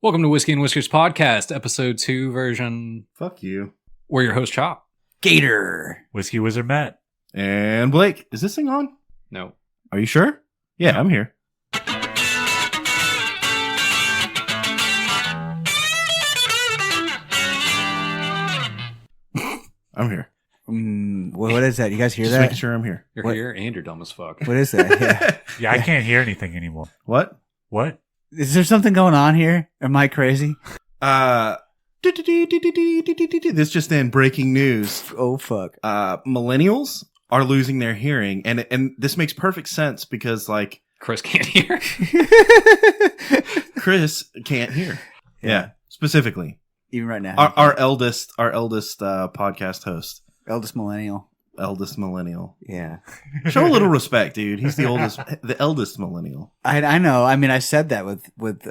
Welcome to Whiskey and Whiskers Podcast, Episode 2 version. Fuck you. We're your host, Chop. Gator. Whiskey Wizard Matt. And Blake, is this thing on? No. Are you sure? Yeah, I'm here. I'm here. What is that? You guys hear Just that? making sure I'm here. You're What? here and you're dumb as fuck. What is that? Yeah. Yeah, I can't hear anything anymore. What? What? Is there something going on here? Am I crazy? This just in, breaking news. Oh, fuck. Millennials are losing their hearing, and this makes perfect sense because, like, Chris can't hear. Chris can't hear. Yeah, specifically. Even right now. Our eldest podcast host. Eldest millennial. Eldest millennial. Yeah. Show a little respect, dude. He's the eldest millennial. I know. I mean, I said that with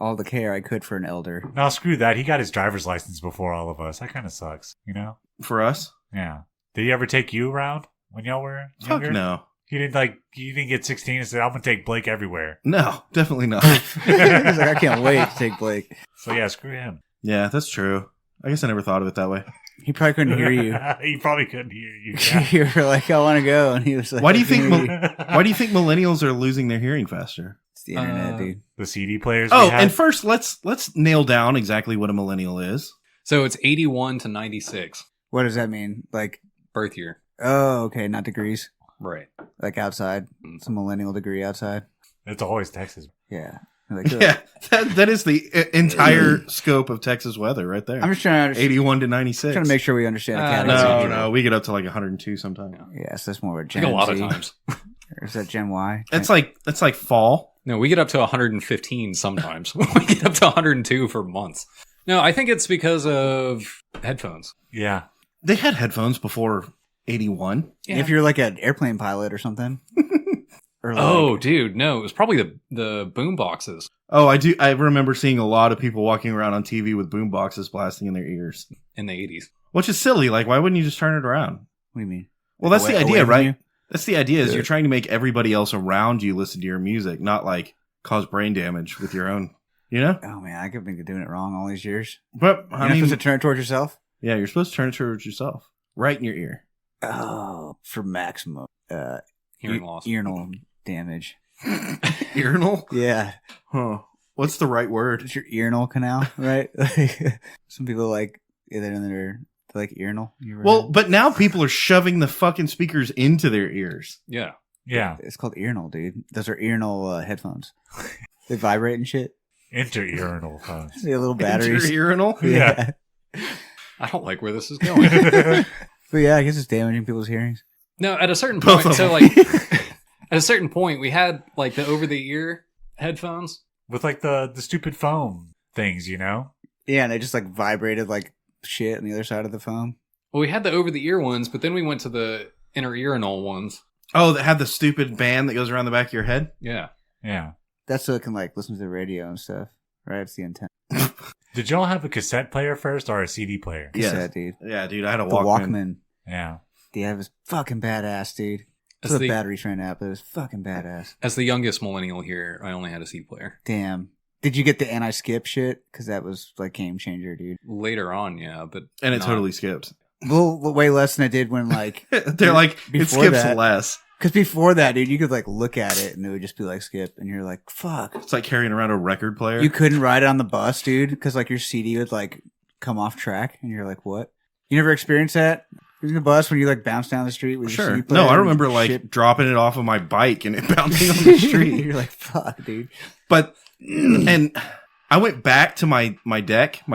all the care I could for an elder. No, screw that. He got his driver's license before all of us. That kind of sucks, you know? For us? Yeah. Did he ever take you around when y'all were younger? Fuck no. You didn't get 16 and said, I'm going to take Blake everywhere. No, definitely not. He's like, I can't wait to take Blake. So yeah, screw him. Yeah, that's true. I guess I never thought of it that way. He probably couldn't hear you. He probably couldn't hear you. Yeah. You were like, I want to go. And he was like, Why do you think "I Why do you think millennials are losing their hearing faster? It's the internet, dude. The CD players Oh, we had. and first let's nail down exactly what a millennial is. So it's 81 to 96, What does that mean? Like, birth year. oh, okay, not degrees. Right. Like outside. It's a millennial degree outside. It's always Texas. Yeah. Like, Yeah, that is the entire scope of Texas weather right there. I'm just trying to understand. 81 to 96. Trying to make sure we understand the that's category. No, we get up to like 102 sometimes. Yes, that's more of a I Gen think a lot Z. of times. Or is that Gen Y? That's like fall. No, we get up to 115 sometimes. We get up to 102 for months. No, I think it's because of headphones. Yeah. They had headphones before 81. Yeah. If you're like an airplane pilot or something. Or like, Oh, dude, no, it was probably the boom boxes. Oh, I remember seeing a lot of people walking around on TV with boom boxes blasting in their ears, In the 80s. which is silly. Like, why wouldn't you just turn it around? What do you mean? Well, that's Away- the away idea, from right? you? That's the idea. Is Yeah. you're trying to make everybody else around you listen to your music, not like cause brain damage with your own. You know? Oh man, I could think of doing it wrong all these years. But You're I not mean, supposed to turn it towards yourself? yeah, you're supposed to turn it towards yourself, right in your ear. Oh, for maximum Hearing loss. urinal damage. Urinal? Yeah. Huh? What's the right word? It's your urinal canal, right? Some people like they're like urinal. You ever Well, heard? but now people are shoving the fucking speakers into their ears. Yeah. Yeah. It's called urinal, dude. Those are urinal headphones. They vibrate and shit. Inter-urinal phones. They have little Into batteries. your urinal? Yeah. I don't like where this is going. But yeah, I guess it's damaging people's hearings. No, at a certain Both point, of so them. like, at a certain point, we had like the over-the-ear headphones. With like the stupid foam things, you know? Yeah, and they just like vibrated like shit on the other side of the phone. Well, we had the over-the-ear ones, but then we went to the inter-urinal ones. Oh, that had the stupid band that goes around the back of your head? Yeah. Yeah. That's so it can like listen to the radio and stuff. Right? It's the intent. Did y'all have a cassette player first or a CD player? Yes. Cassette, dude. Yeah, dude, I had a The Walkman. Walkman. Yeah. Yeah, it was fucking badass, dude. As So the the, batteries ran out, but it was fucking badass. as the youngest millennial here, I only had a C player. Damn. Did you get the anti-skip shit? Because that was like game changer, dude. Later on, yeah, but And it not- totally skipped. Well, way less than I did when like... They're like, it Before skips that- less. Because before that, dude, you could like look at it and it would just be like skip. And you're like, fuck. It's like carrying around a record player. You couldn't ride it on the bus, dude, because like your CD would like come off track. And you're like, what? You never experienced that? In the bus when you like bounce down the street with your Sure. CD player No, I and remember like shit- dropping it off of my bike and it bouncing on the street. You're like, fuck, dude. But, and I went back to my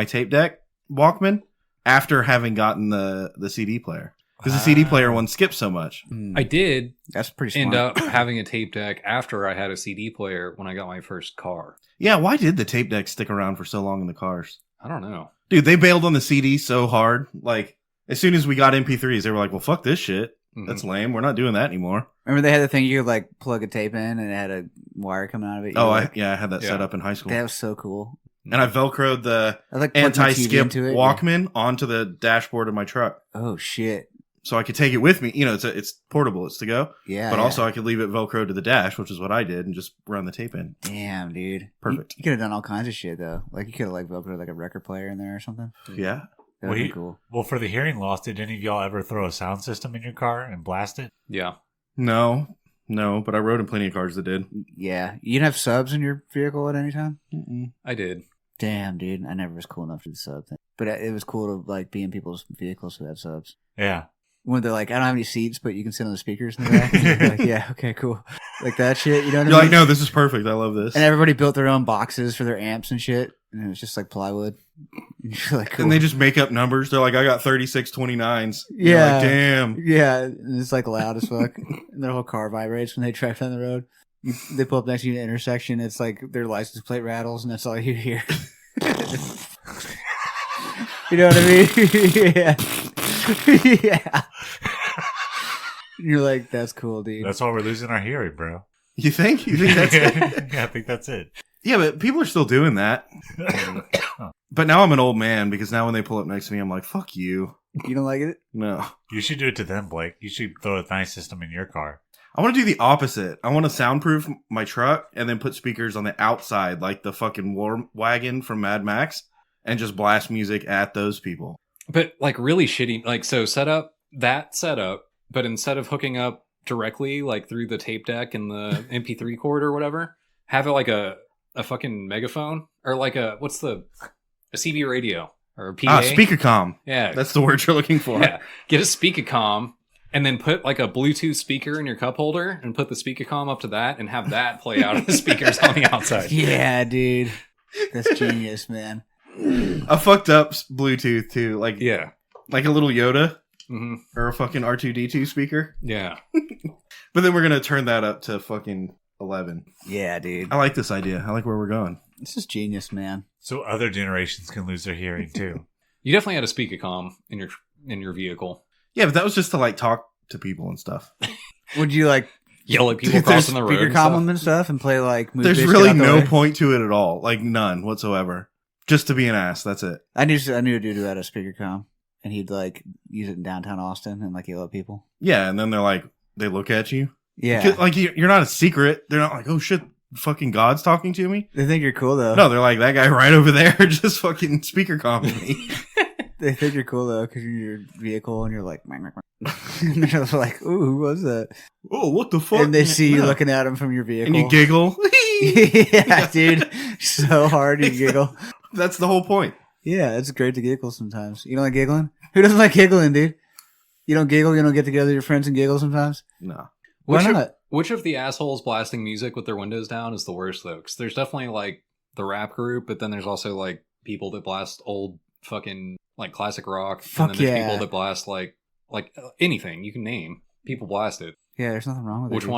tape deck Walkman after having gotten the CD player. Because the CD player one skips so much. I did That's pretty end smart. up having a tape deck after I had a CD player when I got my first car. Yeah, why did the tape deck stick around for so long in the cars? I don't know. Dude, they bailed on the CD so hard. Like, as soon as we got MP3s, they were like, well, fuck this shit. Mhm. That's lame. We're not doing that anymore. Remember they had the thing you could like plug a tape in and it had a wire coming out of it? You Oh, were I like, had that set Yeah. up in high school. that was so cool. And I Velcroed the I like plugged my TV anti-skip into it. Walkman onto the dashboard of my truck. Oh shit. so I could take it with me. You know, it's portable, it's to go. Yeah. But also I could leave it Velcro to the dash, which is what I did, and just run the tape in. Damn, dude. Perfect. You could have done all kinds of shit though. Like you could have like Velcro like a record player in there or something. Yeah. That would be cool. Well, for the hearing loss, did any of y'all ever throw a sound system in your car and blast it? Yeah. No, but I rode in plenty of cars that did. Yeah. You didn't have subs in your vehicle at any time? Mm-mm. I did. Damn, dude. I never was cool enough to do the sub thing. But it was cool to like be in people's vehicles who have subs. Yeah. When they're like, I don't have any seats, but you can sit on the speakers in the back. And you're like, yeah, okay, cool. Like that shit. You know what You're I like, mean? no, this is perfect. I love this. And everybody built their own boxes for their amps and shit. And it was just like plywood. And you're like, cool. And they just make up numbers. They're like, I got 36 29s. Yeah. You're like, damn. Yeah, and it's like loud as fuck. And their whole car vibrates when they drive down the road. They pull up next to you in an intersection. It's like their license plate rattles, and that's all you hear. You know what I mean? Yeah. Yeah. You're like, that's cool, dude. That's why we're losing our hearing, bro. You think? You think that's it? Yeah, I think that's it. Yeah, but people are still doing that. But now I'm an old man because now when they pull up next to me, I'm like, fuck you. You don't like it? No. You should do it to them, Blake. You should throw a nice system in your car. I want to do the opposite. I want to soundproof my truck and then put speakers on the outside like the fucking war wagon from Mad Max and just blast music at those people. But like really shitty, like so that setup, but instead of hooking up directly like through the tape deck and the MP3 cord or whatever, have it like a fucking megaphone or like a CB radio or a PA. Speakercom. Yeah. That's the word you're looking for. Yeah. Get a speakercom and then put like a Bluetooth speaker in your cup holder and put the speakercom up to that and have that play out of the speakers on the outside. Yeah, dude. That's genius, man. A fucked up Bluetooth too. Like a little Yoda or a fucking R2D2 speaker. Yeah. But then we're going to turn that up to fucking 11. Yeah, dude. I like this idea. I like where we're going. This is genius, man. So other generations can lose their hearing too. You definitely had a speakercom in your vehicle. Yeah, but that was just to like talk to people and stuff. Would you like Yell at people crossing the road. Speaker and stuff. column and stuff and play like There's Bitch, really Get Out the no Way? point to it at all. Like none whatsoever. Just to be an ass. That's it. I knew a dude who had a speaker comm and he'd like use it in downtown Austin and like yell at people. Yeah, and then they're like, they look at you. Yeah. Like you're not a secret. They're not like, oh shit, fucking God's talking to me. They think you're cool though. No, they're like, that guy right over there just fucking speaker calming me. They think you're cool though because you're in your vehicle and you're like, and they're like, ooh, who was that? Oh, what the fuck? And they see you No. looking at them from your vehicle. And you giggle. Yeah, dude. So hard you giggle. That's the whole point. Yeah, it's great to giggle sometimes. You don't like giggling? Who doesn't like giggling, dude? You don't giggle? You don't get together with your friends and giggle sometimes? No. Why Which not? Which of the assholes blasting music with their windows down is the worst though? Because there's definitely like the rap group, but then there's also like people that blast old fucking like classic rock, Fuck and then there's yeah. people that blast like anything you can name. People blast it. Yeah, there's nothing wrong with it. Which dude.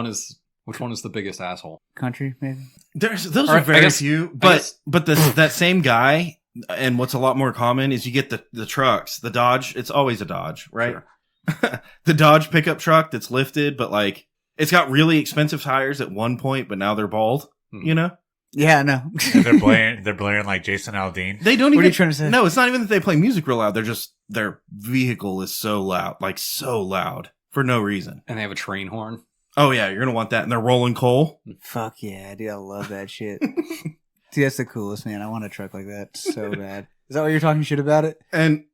one is the biggest asshole? Country, maybe? Those Or are I very guess- few. I But that same guy, and what's a lot more common is you get the trucks, the Dodge. It's always a Dodge, right? Sure. The Dodge pickup truck that's lifted, but like it's got really expensive tires at one point, but now they're bald. Hmm. You know, Yeah, no. And they're blaring like Jason Aldean. they don't What even. are you trying to say? No, it's not even that they play music real loud. They're just their vehicle is so loud, like so loud for no reason. And they have a train horn. Oh yeah, you're gonna want that, and they're rolling coal. Fuck yeah, dude. I love that shit. Dude, that's the coolest, man. I want a truck like that so bad. Is that why you're talking shit about it? And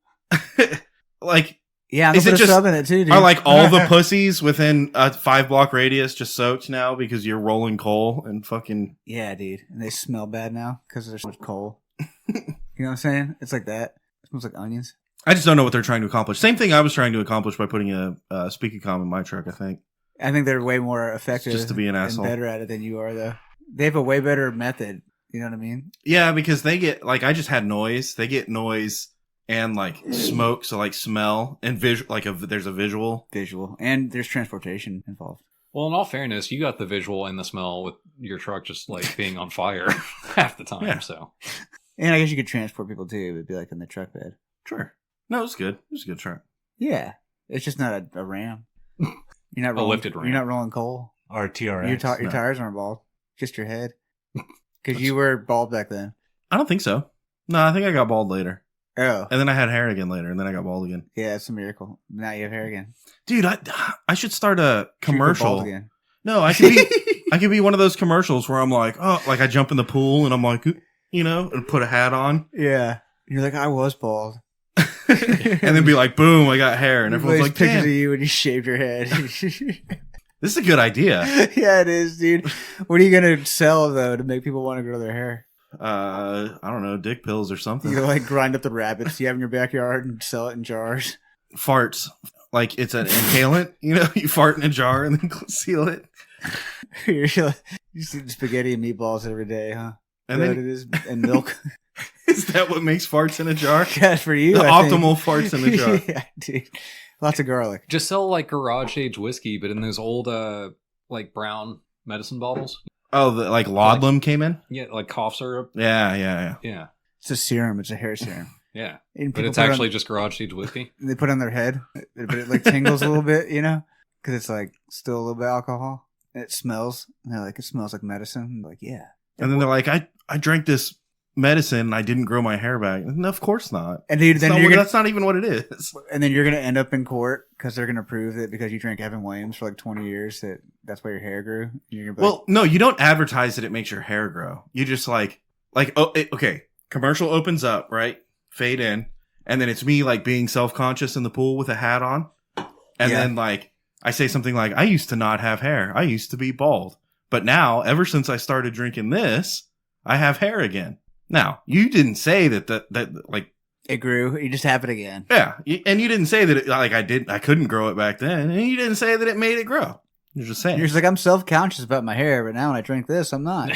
like, Yeah, I'm Is gonna it put a just- sub in it too, dude. are like all the pussies within a 5-block radius just soaked now because you're rolling coal and fucking. Yeah, dude. And they smell bad now because there's so much coal. You know what I'm saying? It's like that. It smells like onions. I just don't know what they're trying to accomplish. Same thing I was trying to accomplish by putting a speakercom in my truck. I think I think they're way more effective Just to be an and asshole. better at it than you are, though. They have a way better method. You know what I mean? Yeah, because they get like I just had noise. They get noise and like smoke, so like smell and visual. Like there's a visual. Visual. And there's transportation involved. Well, in all fairness, you got the visual and the smell with your truck just like being on fire half the time. Yeah. So And I guess you could transport people too. It would be like in the truck bed. Sure. No, it's good. It's a good truck. Yeah. It's just not a ram. You're not A rolling, lifted ram. You're not rolling coal. Or TRX. Your No. tires aren't bald. Just your head. Because you were bald back then. I don't think so. No, I think I got bald later. Oh. And then I had hair again later, and then I got bald again. Yeah, it's a miracle. Now you have hair again. Dude, I should start a Should you go commercial. bald again? No, I could be one of those commercials where I'm like, oh, like I jump in the pool and I'm like, and put a hat on, Yeah. You're like, I was bald. and then be like, boom, I got hair, and everyone's like, pictures damn, of you when you shaved your head. this is a good idea. Yeah, it is, dude. What are you gonna sell though to make people want to grow their hair? I don't know, dick pills or something. You like grind up the rabbits you have in your backyard and sell it in jars. Farts, like it's an inhalant. You fart in a jar and then seal it. You see spaghetti and meatballs every day, huh? And Is that then what it is, and milk. is that what makes farts in a jar? Yeah, for you, The I think. optimal farts in a jar. Yeah, dude. Lots of garlic. Just sell like garage age whiskey, but in those old like brown medicine bottles. Oh, like laudanum came in. Yeah, like cough syrup. Yeah. Yeah, It's a serum. It's a hair serum. yeah. And But people it's put it actually just garage age whiskey. they put it on their head, but it like tingles a little bit, because it's like still a little bit alcohol. And it smells. And they're like, it smells like medicine. I'm like, yeah. And then they're like, I drank this medicine and I didn't grow my hair back. No, of course not. And dude, That's not even what it is. and then you're gonna end up in court because they're gonna prove that because you drank Evan Williams for like 20 years that's why your hair grew. And you're gonna be Well, no, you don't advertise that it makes your hair grow. You just okay. Commercial opens up, right? Fade in, and then it's me like being self-conscious in the pool with a hat on, and Yeah. then like I say something like, "I used to not have hair. I used to be bald, but now, ever since I started drinking this, I have hair again." Now, you didn't say that like. it grew. You just have it again. Yeah, and you didn't say that I couldn't grow it back then, and you didn't say that it made it grow. You're just saying. You're just like, I'm self-conscious about my hair, but now when I drink this, I'm not.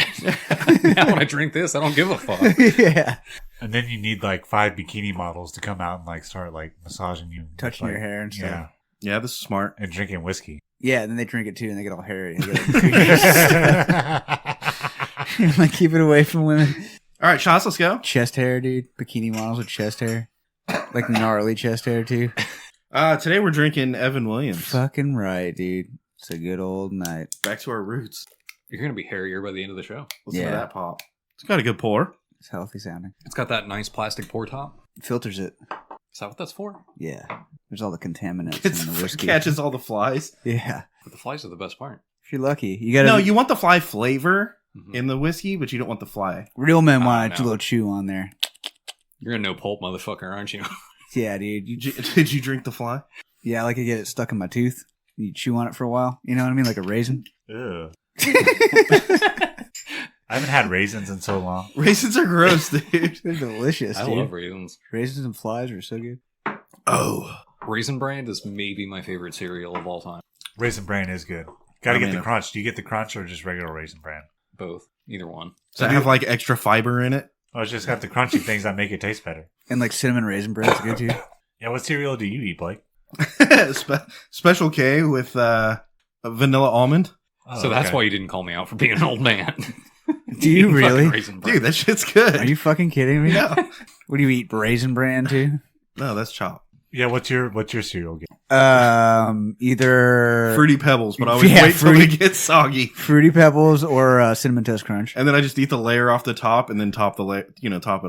Now when I drink this, I don't give a fuck. Yeah. And then you need like 5 bikini models to come out and like start like massaging you, Touching like, your hair and stuff. Yeah, Yeah, this is smart. and drinking whiskey. Yeah, and then they drink it too, and they get all hairy. And like, keep it away from women. All right, shots. Let's go. Chest hair, dude. Bikini models with chest hair. Like gnarly chest hair, too. Today we're drinking Evan Williams. Fucking right, dude. It's a good old night. Back to our roots. You're gonna be hairier by the end of the show. Listen Yeah. to that pop. It's got a good pour. It's healthy sounding. It's got that nice plastic pour top. It filters it. Is that what that's for? Yeah. There's all the contaminants It in the whiskey. catches all the flies. Yeah. But the flies are the best part. If you're lucky. You gotta. No, you want the fly flavor Mhm. in the whiskey, but you don't want the fly. Real men want a no. little chew on there. You're a no pulp motherfucker, aren't you? Yeah, dude. Did you drink the fly? Yeah, I like to get it stuck in my tooth. You chew on it for a while. You know what I mean? Like a raisin. Ew. I haven't had raisins in so long. Raisins are gross, dude. They're delicious, I dude. love raisins. Raisins and flies are so good. Oh. Raisin Bran is maybe my favorite cereal of all time. Raisin Bran is good. Gotta I get mean, the crunch. Do you get the crunch or just regular Raisin Bran? Both. Either one. Does that have like extra fiber in it? Oh, it's just got the crunchy things that make it taste better. And like cinnamon raisin bread's good too. Yeah, what cereal do you eat, Blake? Special K with vanilla almond. Oh, So that's okay. why you didn't call me out for being an old man. Do you Fucking really? Raisin Bran. Dude, that shit's good. Are you fucking kidding me? No. What do you eat? Raisin bran too? No, that's chop. Yeah, what's your cereal game? Either Fruity Pebbles, but I always Yeah, wait till Fruity- it gets soggy. Fruity Pebbles or Cinnamon Toast Crunch. And then I just eat the layer off the top and then top it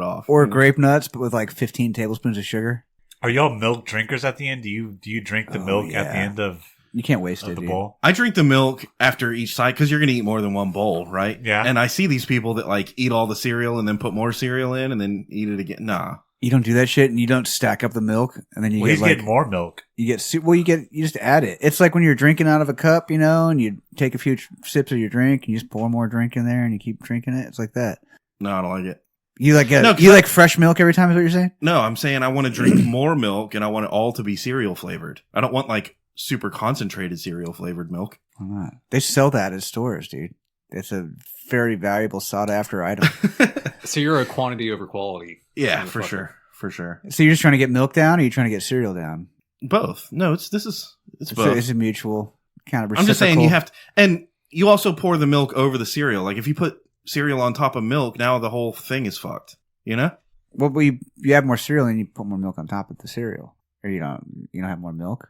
off. Or You know? grape nuts, but with like 15 tablespoons of sugar. Are y'all milk drinkers at the end? Do you drink the Oh, milk at yeah. the end of You can't waste it, the dude. bowl? I drink the milk after each side because you're going to eat more than one bowl, right? Yeah. And I see these people that like eat all the cereal and then put more cereal in and then eat it again. Nah. You don't do that shit, and you don't stack up the milk, and then you Well, get he's like getting more milk. you just add it. It's like when you're drinking out of a cup, and you take a few sips of your drink, and you just pour more drink in there, and you keep drinking it. It's like that. No, I don't like it. You like No, 'cause you like fresh milk every time? Is what you're saying? No, I'm saying I want to drink more milk and I want it all to be cereal flavored. I don't want like super concentrated cereal flavored milk. Why not? They sell that at stores, dude. It's a very valuable, sought after item. So you're a quantity over quality. Yeah, for Motherfucker. sure. For sure. So you're just trying to get milk down, or you're trying to get cereal down? Both. No, it's So both. it's a mutual kind of. I'm just saying you reciprocal. have to, and you also pour the milk over the cereal. Like if you put cereal on top of milk, now the whole thing is fucked. You know? Well, but you have more cereal, and you put more milk on top of the cereal, or you don't have more milk.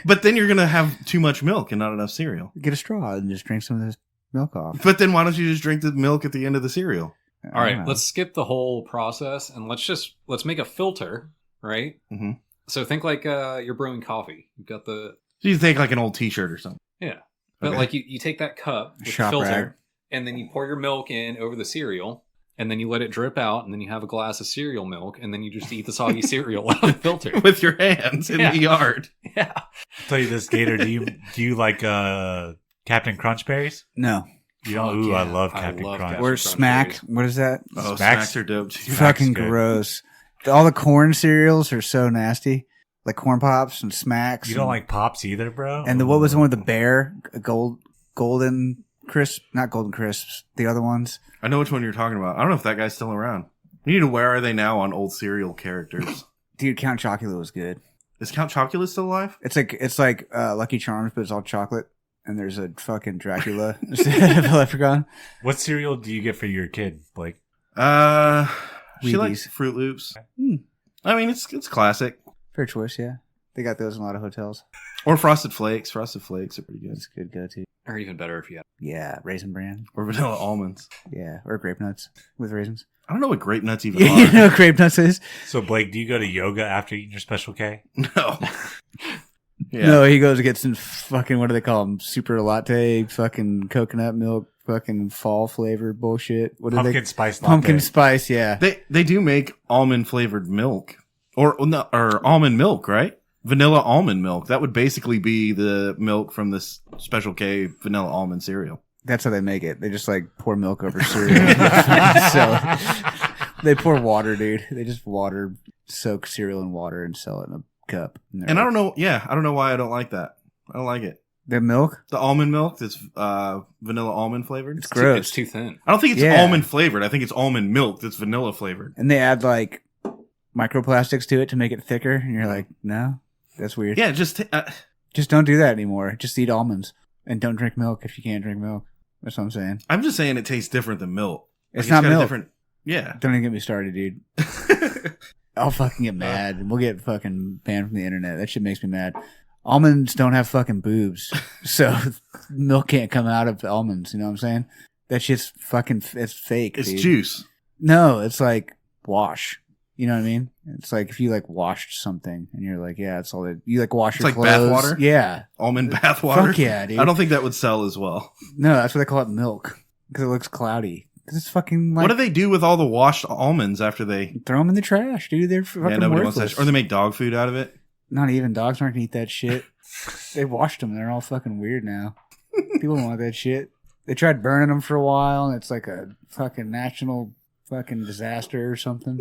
But then you're gonna have too much milk and not enough cereal. Get a straw and just drink some of this milk off. But then why don't you just drink the milk at the end of the cereal? All right, let's skip the whole process and let's make a filter, right? Mm-hmm. So think like you're brewing coffee. You've got the So you think like an old T-shirt or something. yeah, but Okay. like you take that cup with the Shop filter, rag. and then you pour your milk in over the cereal, and then you let it drip out, and then you have a glass of cereal milk, and then you just eat the soggy cereal out of the filter. With your hands in Yeah. the yard. Yeah. I'll tell you this, Gator. Do you like Captain Crunch berries? No. You don't? Fuck Ooh, I yeah. love I Captain love Crunch. Captain Or Crunch smack. berries. What is that? Oh, Smacks- smacks are dope too. Smacks Fucking good. gross. All the corn cereals are so nasty. Like corn pops and smacks. You don't like Pops either, bro? And what was the one with the bear? Golden crisp? Not golden crisps. The other ones. I know which one you're talking about. I don't know if that guy's still around. You need to where are they now on old cereal characters? Dude, Count Chocula was good. Is Count Chocula still alive? It's like Lucky Charms, but it's all chocolate. And there's a fucking Dracula instead of a leprechaun. What cereal do you get for your kid, Blake? She likes Wheaties. Fruit Loops. Hmm. I mean, it's classic. Fair choice, yeah. They got those in a lot of hotels. Or Frosted Flakes. Frosted Flakes are pretty good. It's a good go-to. Or even better if you have. Yeah, Raisin Bran. Or vanilla almonds. Yeah, or grape nuts with raisins. I don't know what grape nuts even You are. know what grape nuts is? So, Blake, do you go to yoga after eating your Special K? No. Yeah. No, he goes to get some fucking, what do they call them? Super latte, fucking coconut milk, fucking fall flavor bullshit. What do Pumpkin they? spice latte. Pumpkin spice, yeah. They do make almond flavored milk. Or almond milk, right? Vanilla almond milk. That would basically be the milk from this Special K vanilla almond cereal. That's how they make it. They just like pour milk over cereal. So they pour water, dude. They just soak cereal in water and sell it in a cup. And I don't know. Yeah, I don't know why I don't like that. I don't like it. The milk? The almond milk that's vanilla almond flavored. It's gross. It's too thin. I don't think it's Yeah. almond flavored. I think it's almond milk that's vanilla flavored. And they add like microplastics to it to make it thicker. And you're like, no, that's weird. Yeah, just Just don't do that anymore. Just eat almonds and don't drink milk if you can't drink milk. That's what I'm saying. I'm just saying it tastes different than milk. It's Like, not got a milk. different. Yeah. Don't even get me started, dude. I'll fucking get mad. And we'll get fucking banned from the internet. That shit makes me mad. Almonds don't have fucking boobs. So milk can't come out of almonds. You know what I'm saying? That shit's fucking, it's fake. It's dude. juice. No, it's like wash. You know what I mean? It's like if you like washed something and you're like, yeah, it's all that you like wash It's your like clothes. bath water? Yeah. Almond bath water. Fuck yeah, dude. I don't think that would sell as well. No, that's what they call it milk because it looks cloudy. Because it's fucking like What do they do with all the washed almonds after they? throw them in the trash, dude. They're fucking Yeah, nobody worthless. wants that. Or they make dog food out of it. Not even dogs aren't gonna eat that shit. They washed them. They're all fucking weird now. People don't want that shit. They tried burning them for a while, and it's like a fucking national fucking disaster or something.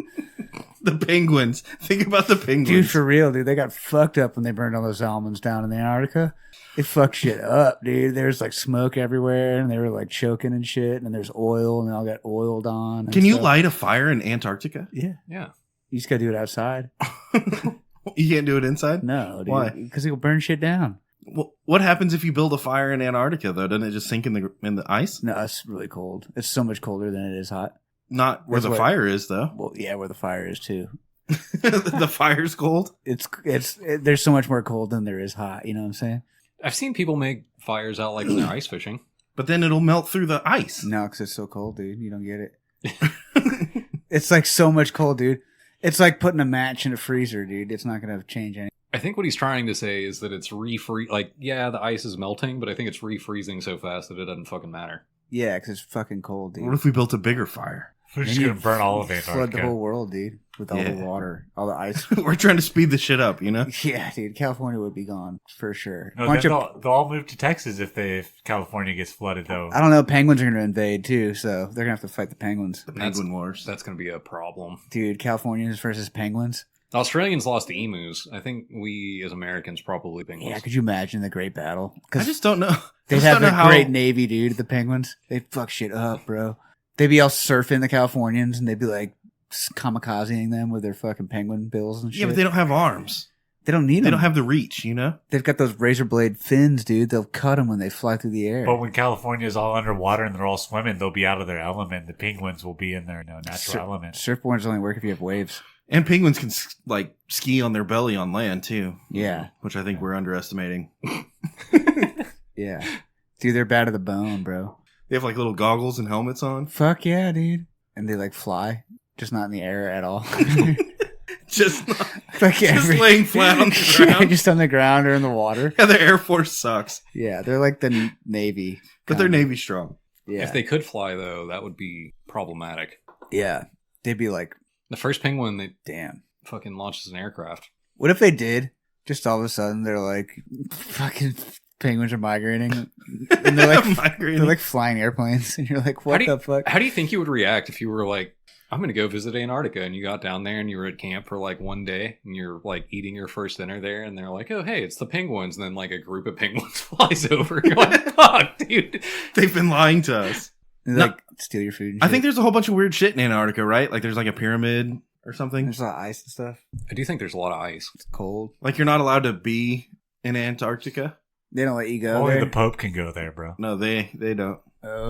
The penguins. Think about the penguins. Dude, for real, dude. They got fucked up when they burned all those almonds down in the Antarctica. It fucked shit up, dude. There's like smoke everywhere, and they were like choking and shit, and there's oil, and they all got oiled on. and Can you stuff. light a fire in Antarctica? Yeah. Yeah. You just gotta do it outside. You can't do it inside? No, dude. Why? Because it'll burn shit down. What happens if you build a fire in Antarctica though? Doesn't it just sink in the ice? No, it's really cold. It's so much colder than it is hot. Not where That's the what- fire is though. Well, yeah, where the fire is too. The fire's cold. There's so much more cold than there is hot. You know what I'm saying? I've seen people make fires out like when they're ice fishing. But then it'll melt through the ice. No, because it's so cold, dude. You don't get it. It's like so much cold, dude. It's like putting a match in a freezer, dude. It's not gonna change anything. I think what he's trying to say is that it's like, yeah, the ice is melting, but I think it's refreezing so fast that it doesn't fucking matter. Yeah, because it's fucking cold, dude. What if we built a bigger fire? We're just Then going to burn all of flood the Antarctica. whole world, dude, with all the Yeah. water, all the ice. We're trying to speed the shit up, you know? Yeah, dude. California would be gone for sure. No, Bunch then of- they'll all move to Texas if California gets flooded, though. I don't know. Penguins are going to invade too, so they're going to have to fight the penguins. The Penguin Wars. That's going to be a problem. Dude, Californians versus penguins. The Australians lost to emus. I think we as Americans probably penguins. Yeah, could you imagine the Great Battle? I Because just don't know. I they'd just have don't a know how- great navy, dude. The penguins, they'd fuck shit up, bro. They'd be all surfing the Californians, and they'd be like kamikazing them with their fucking penguin bills and shit. Yeah, but they don't have arms. They don't need They them. don't have the reach, you know? They've got those razor blade fins, dude. They'll cut them when they fly through the air. But when California is all underwater and they're all swimming, they'll be out of their element. The penguins will be in their natural element. Surfboards only work if you have waves. And penguins can like ski on their belly on land too. Yeah, Which I think we're underestimating. yeah. Dude, they're bad to the bone, bro. They have like little goggles and helmets on. Fuck yeah, dude. and they like fly, just not in the air at all. Just Like just laying flat on the ground. just on the ground or in the water. Yeah, the Air Force sucks, Yeah, they're like the Navy. but they're kinda. Navy strong. Yeah, If they could fly, though, that would be problematic. yeah, they'd be like, The first penguin that damn. fucking launches an aircraft. What if they did? Just all of a sudden, they're like, fucking penguins are migrating, and they're like, Migrating. they're like flying airplanes, and you're like, what the fuck? How do you think you would react if you were like, I'm going to go visit Antarctica, and you got down there and you were at camp for like one day and you're like eating your first dinner there and they're like, oh, hey, it's the penguins. And then like a group of penguins flies over. You're like, fuck, dude. They've been lying to us. And No. like steal your food. And I shit. think there's a whole bunch of weird shit in Antarctica, right? Like there's like a pyramid or something. there's a lot of ice and stuff. I do think there's a lot of ice. It's cold. Like you're not allowed to be in Antarctica. They don't let you go Only there. the Pope can go there, bro. No, they don't.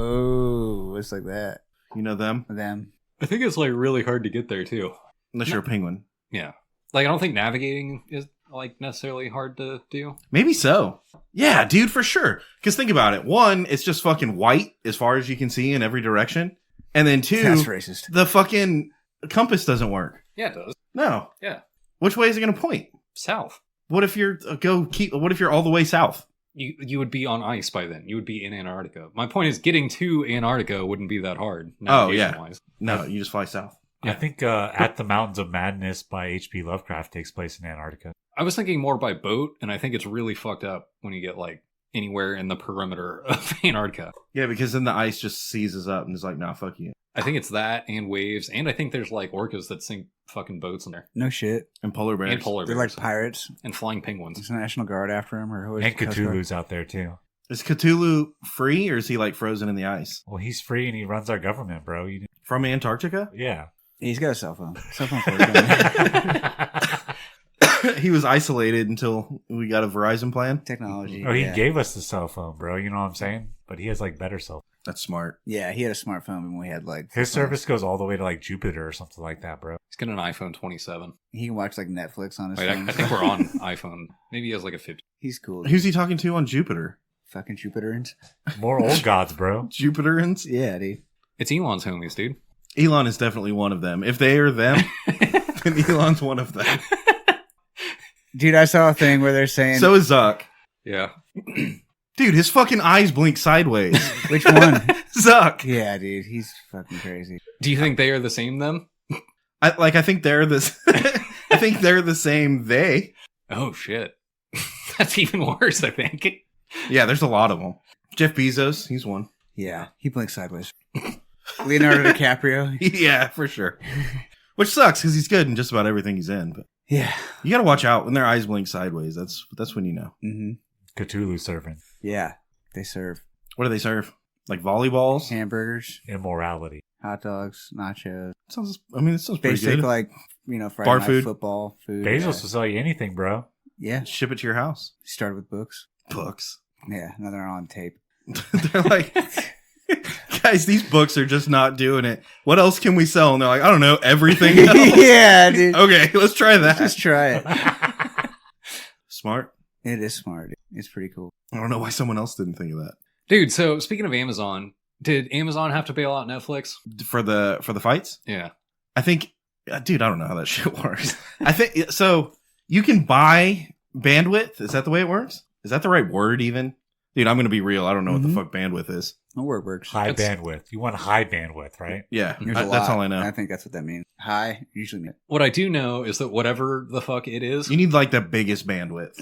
Oh, it's like that. You know them? Them. I think it's like really hard to get there too. Unless you're a penguin. Yeah. Like I don't think navigating is like necessarily hard to do. Maybe so. Yeah, dude, for sure. Because think about it. One, it's just fucking white as far as you can see in every direction. And then two, That's racist. the fucking compass doesn't work. Yeah, it does. No. Yeah. Which way is it going to point? South. What if you're what if you're all the way south? You would be on ice by then. You would be in Antarctica. My point is getting to Antarctica wouldn't be that hard. Oh, yeah. navigation-wise. No, you just fly south. Yeah. I think At the Mountains of Madness by H.P. Lovecraft takes place in Antarctica. I was thinking more by boat, and I think it's really fucked up when you get like anywhere in the perimeter of Antarctica. Yeah, because then the ice just seizes up and is like, nah, fuck you. I think it's that and waves, and I think there's like orcas that sink fucking boats in there, No shit. And polar bears. and polar They're bears, like pirates. and flying penguins. There's a National Guard after him, or who is And it? Coast Guard? Cthulhu's out there, too. Is Cthulhu free or is he like frozen in the ice? Well, he's free and he runs our government, bro. From Antarctica? Yeah. He's got a cell phone. Cell phone for him. He was isolated until we got a Verizon plan. Technology. Oh, he yeah. gave us the cell phone, bro. You know what I'm saying? But he has like better cell. That's smart. Yeah, he had a smartphone when we had like His service goes all the way to like Jupiter or something like that, bro. He's got an iPhone 27. He can watch like Netflix on his Wait, phone. I think we're on iPhone. Maybe he has like a 50. He's cool. Who's he talking to on Jupiter? Fucking Jupiterans. More old gods, bro. Jupiterans? Yeah, dude. It's Elon's homies, dude. Elon is definitely one of them. If they are them, then Elon's one of them. Dude, I saw a thing where they're saying So is Zuck. Yeah. Dude, his fucking eyes blink sideways. which one? Zuck. Yeah, dude, he's fucking crazy. Do you think they are the same then? I think they're this. I think they're the same. They. Oh shit. That's even worse, I think. Yeah, there's a lot of them. Jeff Bezos, he's one. Yeah, he blinks sideways. Leonardo DiCaprio. Yeah, for sure. Which sucks because he's good in just about everything he's in. But Yeah. you got to watch out when their eyes blink sideways. That's when you know. Mm-hmm. Cthulhu serving. Yeah, they serve What do they serve? Like volleyballs? hamburgers, Immorality. hot dogs, nachos. It sounds pretty Basic, good. like, Friday Bar night food. football food. Bezos will sell you anything, bro. Yeah. Ship it to your house. Started with books. Books. Yeah, now they're on tape. They're like, guys, these books are just not doing it. What else can we sell? And they're like, I don't know, everything else. Yeah, dude. Okay, let's try that. Just try it. Smart. It is smart. It's pretty cool. I don't know why someone else didn't think of that. Dude, so speaking of Amazon, did Amazon have to bail out Netflix? For the fights? Yeah. I think, dude, I don't know how that shit works. I think, so you can buy bandwidth. Is that the way it works? Is that the right word even? Dude, I'm going to be real. I don't know what the fuck bandwidth is. No word works. High That's- bandwidth. You want high bandwidth, right? Yeah, There's a that's lot. all I know. I think that's what that means. High usually means. What I do know is that whatever the fuck it is, You need like the biggest bandwidth.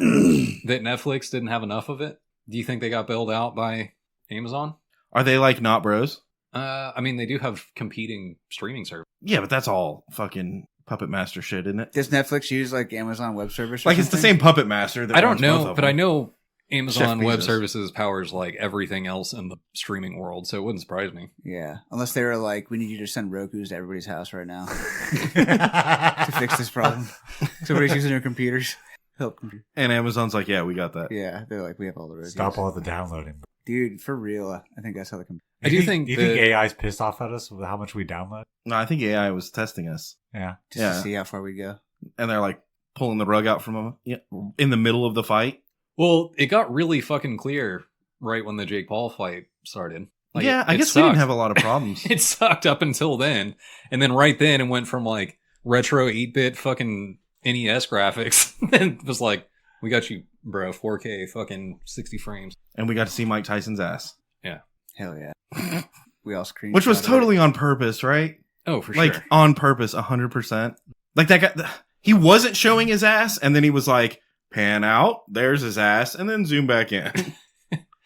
that Netflix didn't have enough of it. Do you think they got bailed out by Amazon? Are they like not bros? I mean, they do have competing streaming service. Yeah, but that's all fucking Puppet Master shit, isn't it? Does Netflix use like Amazon Web Service? Or Like it's the something? same Puppet Master. That I don't runs both know, of but them. I know Amazon Jeff Web Bezos. Services powers like everything else in the streaming world, so it wouldn't surprise me. Yeah, unless they were like, we need you to send Roku's to everybody's house right now to fix this problem. Somebody's using their computers. Help computer. And Amazon's like, yeah, we got that. Yeah, they're like, we have all the Roku's. Stop all the downloading. Dude, for real, I think that's how the computer. I do think Do you think that- AI's pissed off at us with how much we download? No, I think AI was testing us, Yeah. Just Yeah. to see how far we go. and they're like pulling the rug out from them in the middle of the fight. Well, it got really fucking clear right when the Jake Paul fight started. Like, yeah, I it guess we didn't sucked. have a lot of problems. It sucked up until then, and then right then it went from like retro 8-bit fucking NES graphics, and it was like, we got you, bro, 4K fucking 60 frames. And we got to see Mike Tyson's ass. Hell yeah. We all screenshot Which was it. totally on purpose, right? Oh, for Like, sure. on purpose, 100%. Like, that guy, he wasn't showing his ass, and then he was like, pan out, there's his ass, and then zoom back in.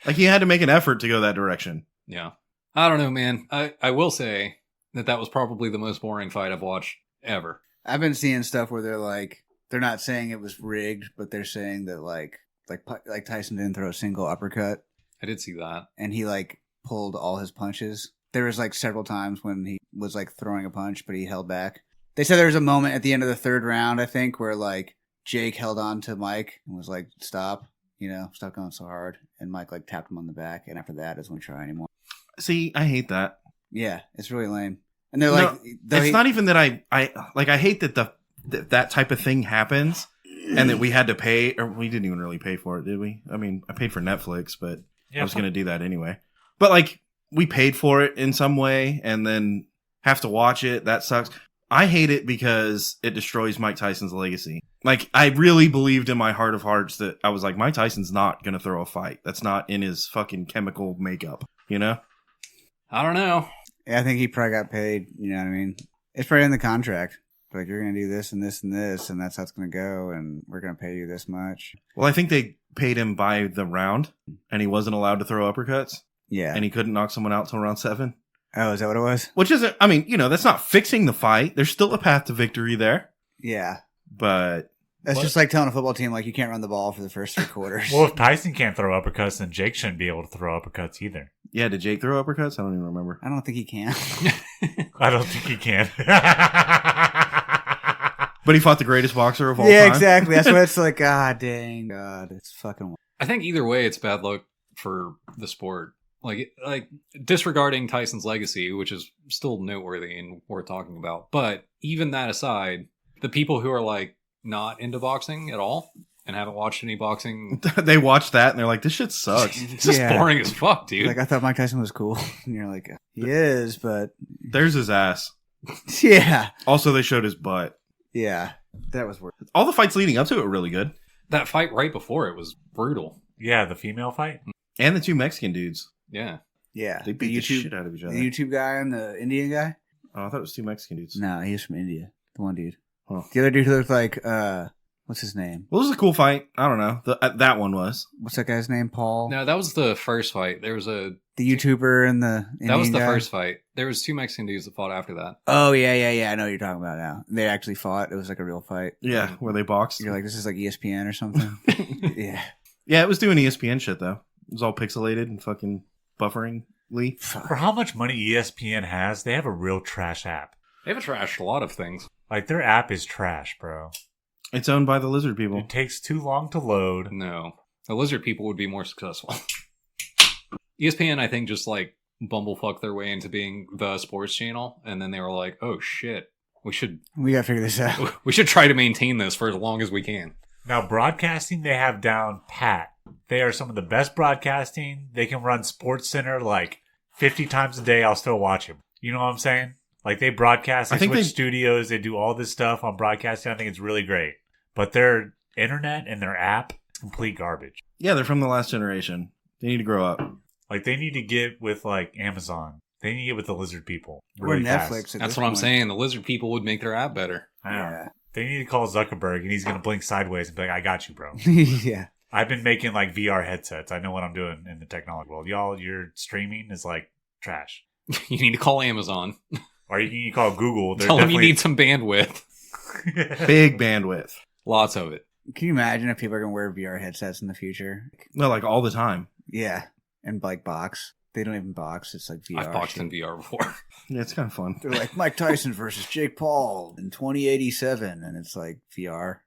Like, he had to make an effort to go that direction. Yeah. I don't know, man. I will say that was probably the most boring fight I've watched ever. I've been seeing stuff where they're not saying it was rigged, but they're saying that like Tyson didn't throw a single uppercut, I did see that. and he like pulled all his punches. There was like several times when he was like throwing a punch, but he held back. They said there was a moment at the end of the third round, I think, where like Jake held on to Mike and was like, stop going so hard. And Mike like tapped him on the back. And after that, doesn't want to try anymore. See, I hate that. Yeah, it's really lame. And they're No, like, it's not even that I hate that that type of thing happens and that we had to pay, or we didn't even really pay for it, did we? I mean, I paid for Netflix, but I was going to do that anyway. But like, we paid for it in some way and then have to watch it. That sucks. I hate it because it destroys Mike Tyson's legacy. Like, I really believed in my heart of hearts that I was like, Mike Tyson's not going to throw a fight. That's not in his fucking chemical makeup, you know? I don't know. Yeah, I think he probably got paid. You know what I mean? It's probably in the contract. Like, you're going to do this and this and this, and that's how it's going to go, and we're going to pay you this much. Well, I think they paid him by the round and he wasn't allowed to throw uppercuts Yeah. and he couldn't knock someone out till round 7. Oh, is that what it was? Which isn't, I mean, that's not fixing the fight. There's still a path to victory there. Yeah. But That's What? just like telling a football team, like, you can't run the ball for the first 3 quarters. Well, if Tyson can't throw uppercuts, then Jake shouldn't be able to throw uppercuts either. yeah, did Jake throw uppercuts? I don't even remember. I don't think he can. I don't think he can. But he fought the greatest boxer of all Yeah, time. exactly. That's what it's like. God dang. God, it's fucking. I think either way, it's bad luck for the sport. Like disregarding Tyson's legacy, which is still noteworthy and worth talking about. But even that aside, the people who are like not into boxing at all and haven't watched any boxing, They watched that and they're like, this shit sucks. it's just Yeah. boring as fuck, dude. Like, I thought Mike Tyson was cool. And you're like, he is, but. There's his ass. Yeah. Also, they showed his butt. Yeah. That was worth it. All the fights leading up to it were really good. That fight right before it was brutal. Yeah, the female fight. And the 2 Mexican dudes. Yeah. Yeah. They beat the shit out of each other. The YouTube guy and the Indian guy? Oh, I thought it was 2 Mexican dudes. No, he's from India. The one dude. Huh. The other dude who looked like, what's his name? Well, this was a cool fight. I don't know. That one was. What's that guy's name? Paul? No, that was the first fight. There was a The YouTuber and the Indian that was the guy? first fight. There was 2 Mexican dudes that fought after that. Oh, yeah. I know what you're talking about now. They actually fought. It was like a real fight. Yeah, where they boxed. You're like, this is like ESPN or something? Yeah. Yeah, it was doing ESPN shit, though. It was all pixelated and fucking bufferingly. For how much money ESPN has, they have a real trash app. They've trashed a lot of things. Like, their app is trash, bro. It's owned by the lizard people. It takes too long to load. No. The lizard people would be more successful. ESPN, I think, just like bumblefuck their way into being the sports channel, and then they were like, oh shit, we should We got to figure this out. try to maintain this for as long as we can. Now, broadcasting, they have down pat. They are some of the best broadcasting. They can run Sports Center like 50 times a day. I'll still watch them. You know what I'm saying? Like, they broadcast, they switch studios, they do all this stuff on broadcasting. I think it's really great. But their internet and their app, complete garbage. Yeah, they're from the last generation. They need to grow up. Like, they need to get with, like, Amazon. They need to get with the lizard people. Or really Netflix. fast. at That's this what I'm point. saying. The lizard people would make their app better. I know. Yeah. They need to call Zuckerberg, and he's going to blink sideways and be like, I got you, bro. Yeah. I've been making, like, VR headsets. I know what I'm doing in the technology world. Y'all, your streaming is, like, trash. You need to call Amazon. Or you can call Google. They're Tell them you definitely- need some bandwidth. Big bandwidth. Lots of it. Can you imagine if people are going to wear VR headsets in the future? No, like all the time. Yeah. And like box. They don't even box. It's like VR. I've boxed shit. in VR before. Yeah, it's kind of fun. They're like Mike Tyson versus Jake Paul in 2087. And it's like VR.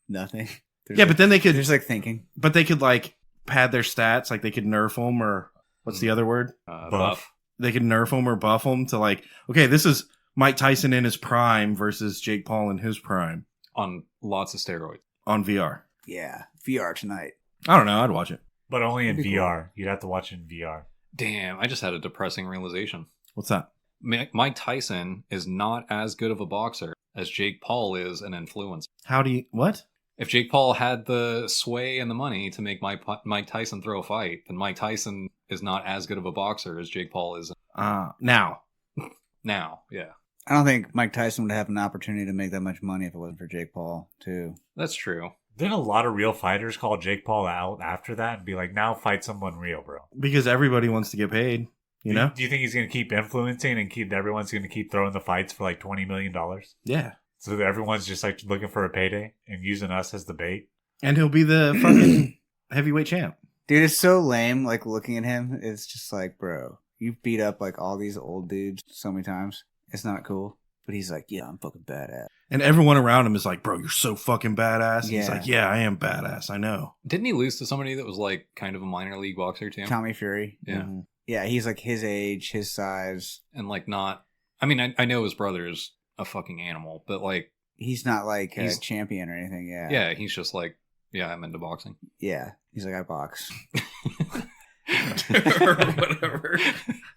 Nothing. Yeah, but then they They're could, just like thinking. but they could like pad their stats. Like they could nerf them or what's the other word? Buff. They could nerf them or buff them to like, okay, this is Mike Tyson in his prime versus Jake Paul in his prime On lots of steroids. on VR. Yeah. VR tonight. I don't know. I'd watch it. But only in That'd be cool. VR. You'd have to watch it in VR. Damn, I just had a depressing realization. What's that? Mike Tyson is not as good of a boxer as Jake Paul is an influencer. How do you... What? If Jake Paul had the sway and the money to make Mike Tyson throw a fight, then Mike Tyson is not as good of a boxer as Jake Paul is. Now. Now, yeah. I don't think Mike Tyson would have an opportunity to make that much money if it wasn't for Jake Paul, too. That's true. Then a lot of real fighters call Jake Paul out after that and be like, now fight someone real, bro. Because everybody wants to get paid, you know? Do you think he's going to keep influencing and everyone's going to keep throwing the fights for like $20 million? Yeah. So that everyone's just like looking for a payday and using us as the bait? And he'll be the fucking heavyweight champ. Dude, it's so lame, like, looking at him. It's just like, bro, you've beat up, like, all these old dudes so many times. It's not cool. But he's like, yeah, I'm fucking badass. And everyone around him is like, bro, you're so fucking badass. And Yeah. he's like, yeah, I am badass. I know. Didn't he lose to somebody that was like kind of a minor league boxer too? Tommy Fury. Yeah. Mhm. Yeah, he's like his age, his size. And like not, I mean, I know his brother's a fucking animal, but like, He's not like a He's- champion or anything. Yeah. yeah, he's just like, yeah, I'm into boxing. Yeah. He's like, I box. Or whatever.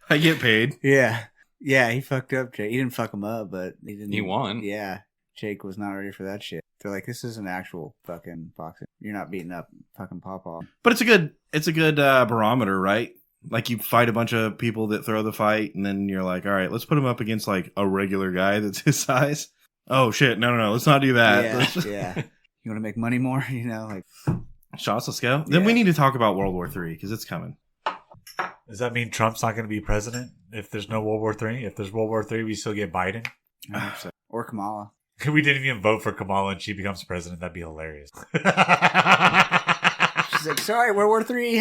I get paid. Yeah. Yeah, he fucked up Jake. He didn't fuck him up, but he didn't. He won. Yeah. Jake was not ready for that shit. They're like, this is an actual fucking boxing. You're not beating up fucking Pawpaw. But it's a good barometer, right? Like you fight a bunch of people that throw the fight, and then you're like, all right, let's put him up against like a regular guy that's his size. Oh shit, no, let's not do that. Yeah. Yeah. You want to make money more? You know, like. Shots, let's go. Then Yeah. we need to talk about World War III because it's coming. Does that mean Trump's not going to be president if there's no World War III? If there's World War III, we still get Biden? 100%. Or Kamala. We didn't even vote for Kamala and she becomes president. That'd be hilarious. She's like, sorry, World War III.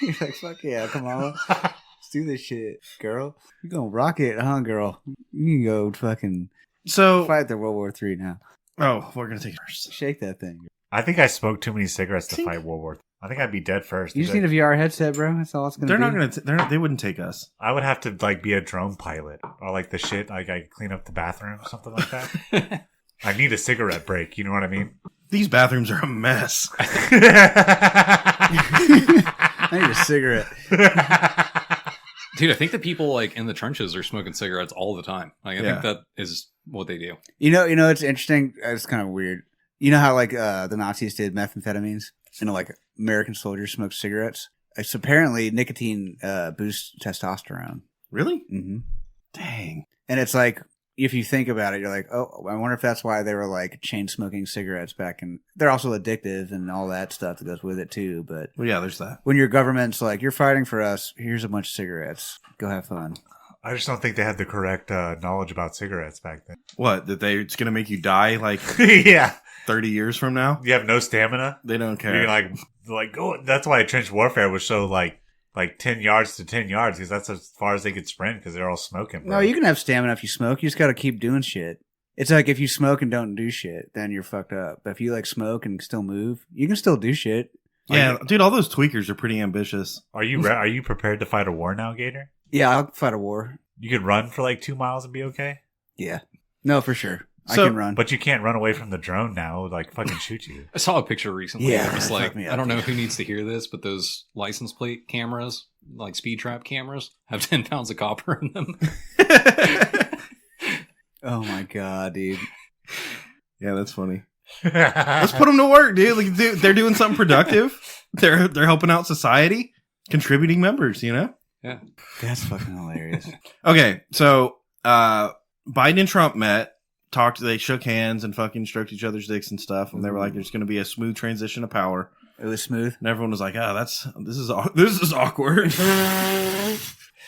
You're like, fuck yeah, Kamala. Let's do this shit, girl. You're gonna rock it, huh, girl? You can go fucking So, fight the World War III now. we're gonna take it first. Shake that thing. I think I smoked too many cigarettes to fight World War III. I think I'd be dead first. You just need a VR headset, bro. That's all it's gonna They're be. not gonna. They wouldn't take us. I would have to like be a drone pilot or like the shit. Like I clean up the bathroom, something like that. I need a cigarette break. You know what I mean? These bathrooms are a mess. I need a cigarette. Dude, I think the people like in the trenches are smoking cigarettes all the time. Like I Yeah. think that is what they do. You know, it's interesting. It's kind of weird. You know how like the Nazis did methamphetamines? You know, like American soldiers smoked cigarettes. It's apparently nicotine boosts testosterone. Really? Mm-hmm. Dang. And it's like, if you think about it, you're like, oh, I wonder if that's why they were like chain smoking cigarettes back in. They're also addictive and all that stuff that goes with it too. But Well, yeah, there's that. when your government's like, you're fighting for us, here's a bunch of cigarettes. Go have fun. I just don't think they had the correct knowledge about cigarettes back then. What? That it's gonna make you die like Yeah, 30 years from now? you have no stamina. They don't care. You're like go. That's why trench warfare was so like 10 yards to 10 yards because that's as far as they could sprint because they're all smoking. Bro. No, you can have stamina if you smoke. You just got to keep doing shit. It's like if you smoke and don't do shit, then you're fucked up. But if you like smoke and still move, you can still do shit. Yeah, dude, all those tweakers are pretty ambitious. Are you prepared to fight a war now, Gator? Yeah, I'll fight a war. You could run for like 2 miles and be okay, Yeah. No, for sure. So- I can run. but you can't run away from the drone now. It would, like fucking shoot you. I saw a picture recently. Yeah, That was fuck like, me I up. don't know who needs to hear this, but those license plate cameras, like speed trap cameras, have 10 pounds of copper in them. Oh my god, dude. Yeah, that's funny. Let's put them to work, dude. Like, dude, they're doing something productive. They're helping out society, contributing members. You know. Yeah. That's fucking hilarious. Okay, so Biden and Trump met, talked. They shook hands and fucking stroked each other's dicks and stuff. And they were like, "There's going to be a smooth transition of power." It was smooth. And everyone was like, "Oh, this is awkward."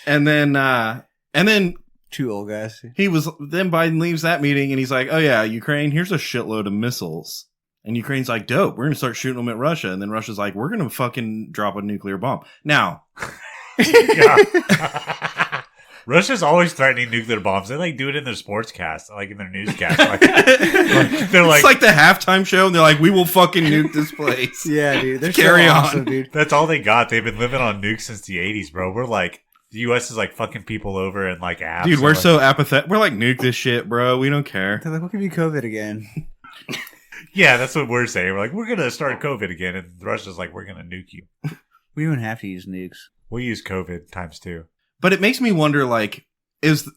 and then Two old guys. then Biden leaves that meeting and he's like, "Oh yeah, Ukraine, here's a shitload of missiles." And Ukraine's like, "Dope, we're gonna start shooting them at Russia." And then Russia's like, "We're gonna fucking drop a nuclear bomb." Now, Yeah. Russia's always threatening nuclear bombs. They like do it in their sportscast, like in their newscast. Like, they're like, it's like the halftime show, and they're like, "We will fucking nuke this place." Yeah, dude. They're Carry so on. awesome, dude. that's all they got. They've been living on nukes since the 80s, bro. We're like, the U.S. is like fucking people over in like apps. Dude, and, we're like, so apathetic. We're like, nuke this shit, bro. We don't care. They're like, we'll give you COVID again. Yeah, that's what we're saying. We're like, we're going to start COVID again. And Russia's like, we're going to nuke you. We don't have to use nukes. We'll use COVID times 2. But it makes me wonder, like, is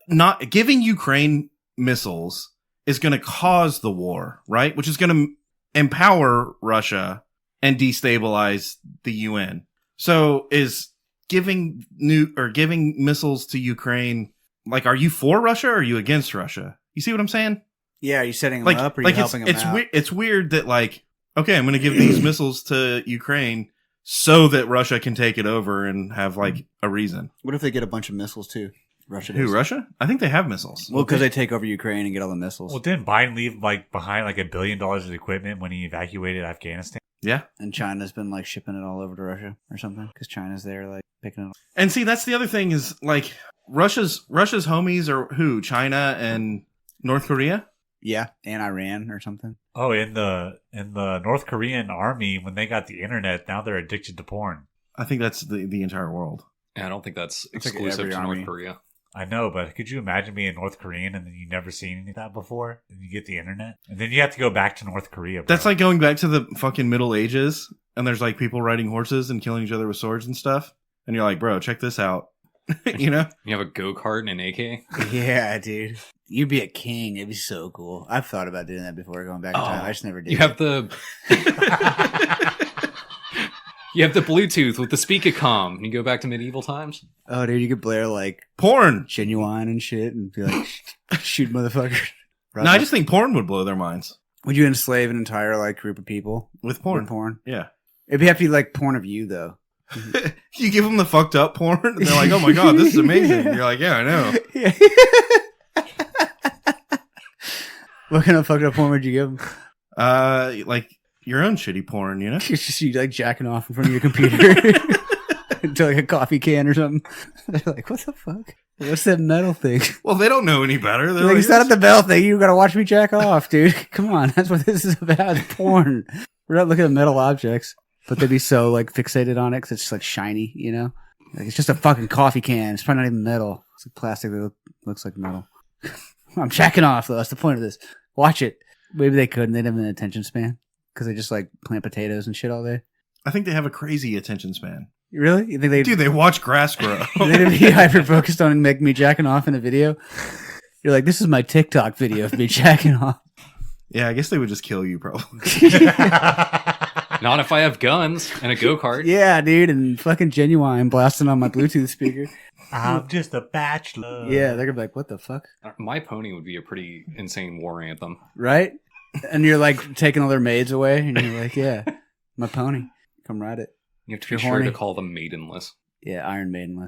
not giving Ukraine missiles is going to cause the war, right? Which is going to empower Russia and destabilize the UN. So is giving missiles to Ukraine, like, are you for Russia or are you against Russia? You see what I'm saying? Yeah, are you setting them Like, up or are you helping them out? It's weird that, like, okay, I'm going to give these missiles to Ukraine so that Russia can take it over and have, like, a reason. What if they get a bunch of missiles too? Russia does. Who, Russia? I think they have missiles. Well, because they take over Ukraine and get all the missiles. Well, didn't Biden leave behind $1 billion of equipment when he evacuated Afghanistan? Yeah. And China's been like shipping it all over to Russia or something because China's there like picking it up. And see, that's the other thing is, like, Russia's homies are who? China and North Korea? Yeah, and Iran or something. Oh, in the North Korean army, when they got the internet, now they're addicted to porn. I think that's the entire world. Yeah, I don't think that's It's like exclusive every to army. North Korea. I know, but could you imagine being North Korean and then you've never seen any of that before? And you get the internet? And then you have to go back to North Korea. Bro. That's like going back to the fucking Middle Ages, and there's, like, people riding horses and killing each other with swords and stuff. And you're like, bro, check this out. You know? You have a go-kart and an AK? Yeah, dude. You'd be a king. It'd be so cool. I've thought about doing that before, going back in time. I just never did. You have the... You have the Bluetooth with the speaker-com. You go back to medieval times? Oh, dude, you could blare like Porn! Genuine and shit and be like, shoot motherfuckers. No, I just think porn would blow their minds. Would you enslave an entire like group of people With porn. with porn? Yeah. It'd have to be like porn of you though. You give them the fucked up porn, and they're like, oh my god, this is amazing. You're like, yeah, I know. Yeah. What kind of fucked up porn would you give them? Like, your own shitty porn, you know? It's just you like jacking off in front of your computer into like a coffee can or something. They're like, what the fuck? What's that metal thing? Well, they don't know any better. They're Like, like, it's not at the bell thing. You gotta watch me jack off, dude. Come on, that's what this is about. It's porn. We're not looking at metal objects, but they'd be so like fixated on it because it's just like shiny, you know? Like, it's just a fucking coffee can. It's probably not even metal. It's like plastic that looks like metal. I'm jacking off though. That's the point of this. Watch it. Maybe they could, and they'd have an attention span because they just like plant potatoes and shit all day. I think they have a crazy attention span. Really? You think they? Dude, they watch grass grow. They'd be hyper focused on making me jacking off in a video. You're like, this is my TikTok video of me jacking off. Yeah, I guess they would just kill you, probably. Not if I have guns and a go-kart. Yeah, dude, and fucking Genuine blasting on my Bluetooth speaker. I'm just a bachelor. Yeah, they're gonna be like, what the fuck? My Pony would be a pretty insane war anthem. Right? And you're like taking all their maids away, and you're like, yeah, my pony. Come ride it. You have to You're be sure horny. to call them maidenless. Yeah, Iron Maiden.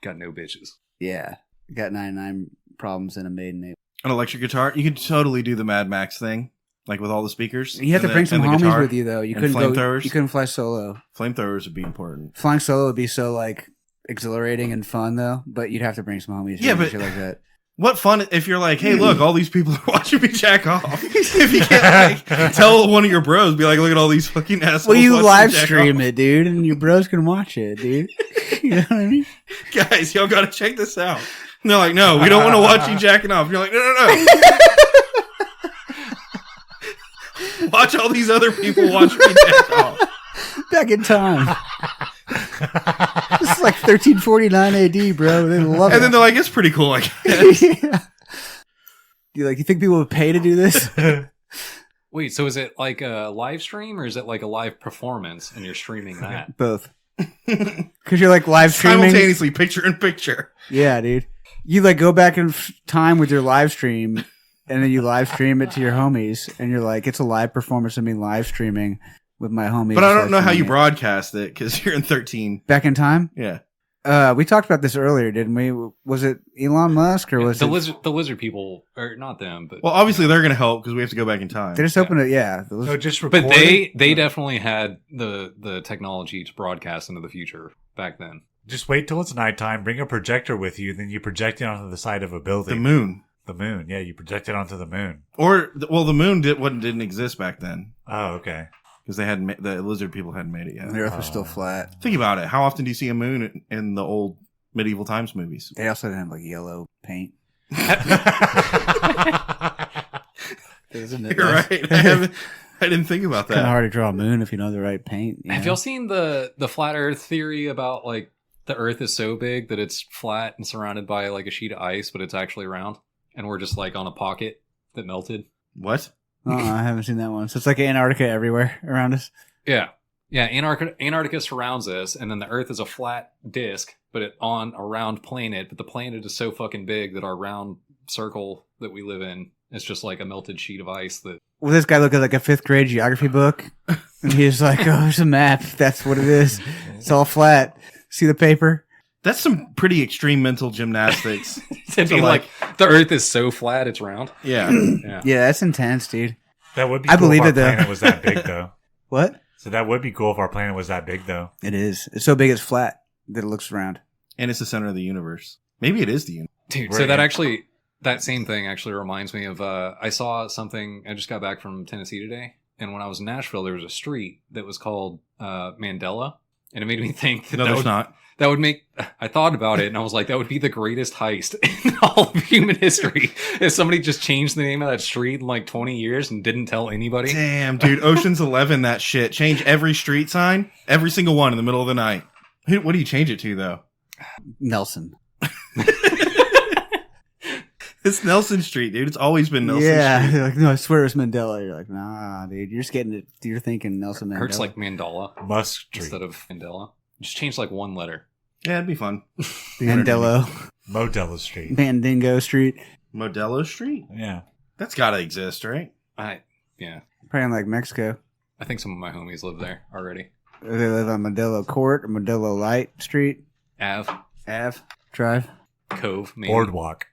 Got no bitches. Yeah. Got 99 problems in a maiden name. An electric guitar. You could totally do the Mad Max thing, like with all the speakers. You have to bring some homies with you, though. You and couldn't go. flamethrowers. You couldn't fly solo. Flamethrowers would be important. Flying solo would be so like exhilarating and fun, though. But you'd have to bring some homies. Yeah, with you, but- shit like that. What fun if you're like, hey, look, all these people are watching me jack off. If you can't like, tell one of your bros, be like, look at all these fucking assholes. Well, you watching me live jack stream off. it, dude, and your bros can watch it, dude. You know what I mean? Guys, y'all gotta check this out. And they're like, no, we don't want to watch you jacking off. You're like, no. Watch all these other people watch me jack off. Back in time. This is like 1349 AD, bro. They love And it. then they're like, it's pretty cool, I guess. Yeah. You think people would pay to do this? Wait, so is it like a live stream or is it like a live performance and you're streaming that? Both. Because you're like live streaming. Simultaneously, picture in picture. Yeah, dude. You like go back in time with your live stream, and then you live stream it to your homies, and you're like, it's a live performance of me live streaming with my homies. But I don't know live how you streaming it. broadcast it because you're in 13. Back in time? Yeah. We talked about this earlier, didn't we? Was it Elon Musk or was the it? lizard people, or not them, but Well, obviously they're going to help because we have to go back in time. They just opened it, yeah. So just record but it? they definitely had the technology to broadcast into the future back then. Just wait till it's nighttime, bring a projector with you, then you project it onto the side of a building. The moon. The moon, yeah, you project it onto the moon. Or, well, the moon didn't exist back then Oh, okay. because they hadn't the lizard people hadn't made it yet. The Earth was still flat. Think about it. How often do you see a moon in the old medieval times movies? They also didn't have like yellow paint. isn't it? You're right. I didn't think about Kind of that. hard to draw a moon if you know the right paint. Have y'all seen the flat Earth theory about like the Earth is so big that it's flat and surrounded by like a sheet of ice, but it's actually round, and we're just like on a pocket that melted? What? I haven't seen that one. So it's like Antarctica everywhere around us. Yeah. Antarctica surrounds us, and then the Earth is a flat disc, but on a round planet. But the planet is so fucking big that our round circle that we live in is just like a melted sheet of ice. That Well, this guy looked at like a 5th grade geography book, and he's like, "Oh, there's a map. That's what it is. It's all flat. See the paper." That's some pretty extreme mental gymnastics. to be like the Earth is so flat it's round. Yeah. Yeah. Yeah, that's intense, dude. That would be I cool believe if our it, though. planet was that big, though. What? So that would be cool if our planet was that big, though. It is. It's so big it's flat that it looks round. And it's the center of the universe. Maybe it is the universe. Dude, Right. so that same thing actually reminds me of I saw something. I just got back from Tennessee today, and when I was in Nashville, there was a street that was called Mandela, and it made me think that No, there's not. that would make. I thought about it, and I was like, that would be the greatest heist in all of human history if somebody just changed the name of that street in like 20 years and didn't tell anybody. Damn, dude. Ocean's 11, that shit. Change every street sign, every single one in the middle of the night. What do you change it to, though? Nelson. It's Nelson Street, dude. It's always been Nelson yeah. Street. You're like, no, I swear it's Mandela. You're like, nah, dude. You're just getting it. You're thinking Nelson Mandela. Hurts like Mandela Musk Street. instead of Mandela. Just change like one letter. Yeah, it'd be fun. Mandela. Modella Street. Mandingo Street. Modelo Street? Yeah. That's gotta exist, right? Yeah. Probably in like Mexico. I think some of my homies live there already. Or they live on Modelo Court or Modelo Light Street. Ave, Drive. Cove, maybe. Boardwalk.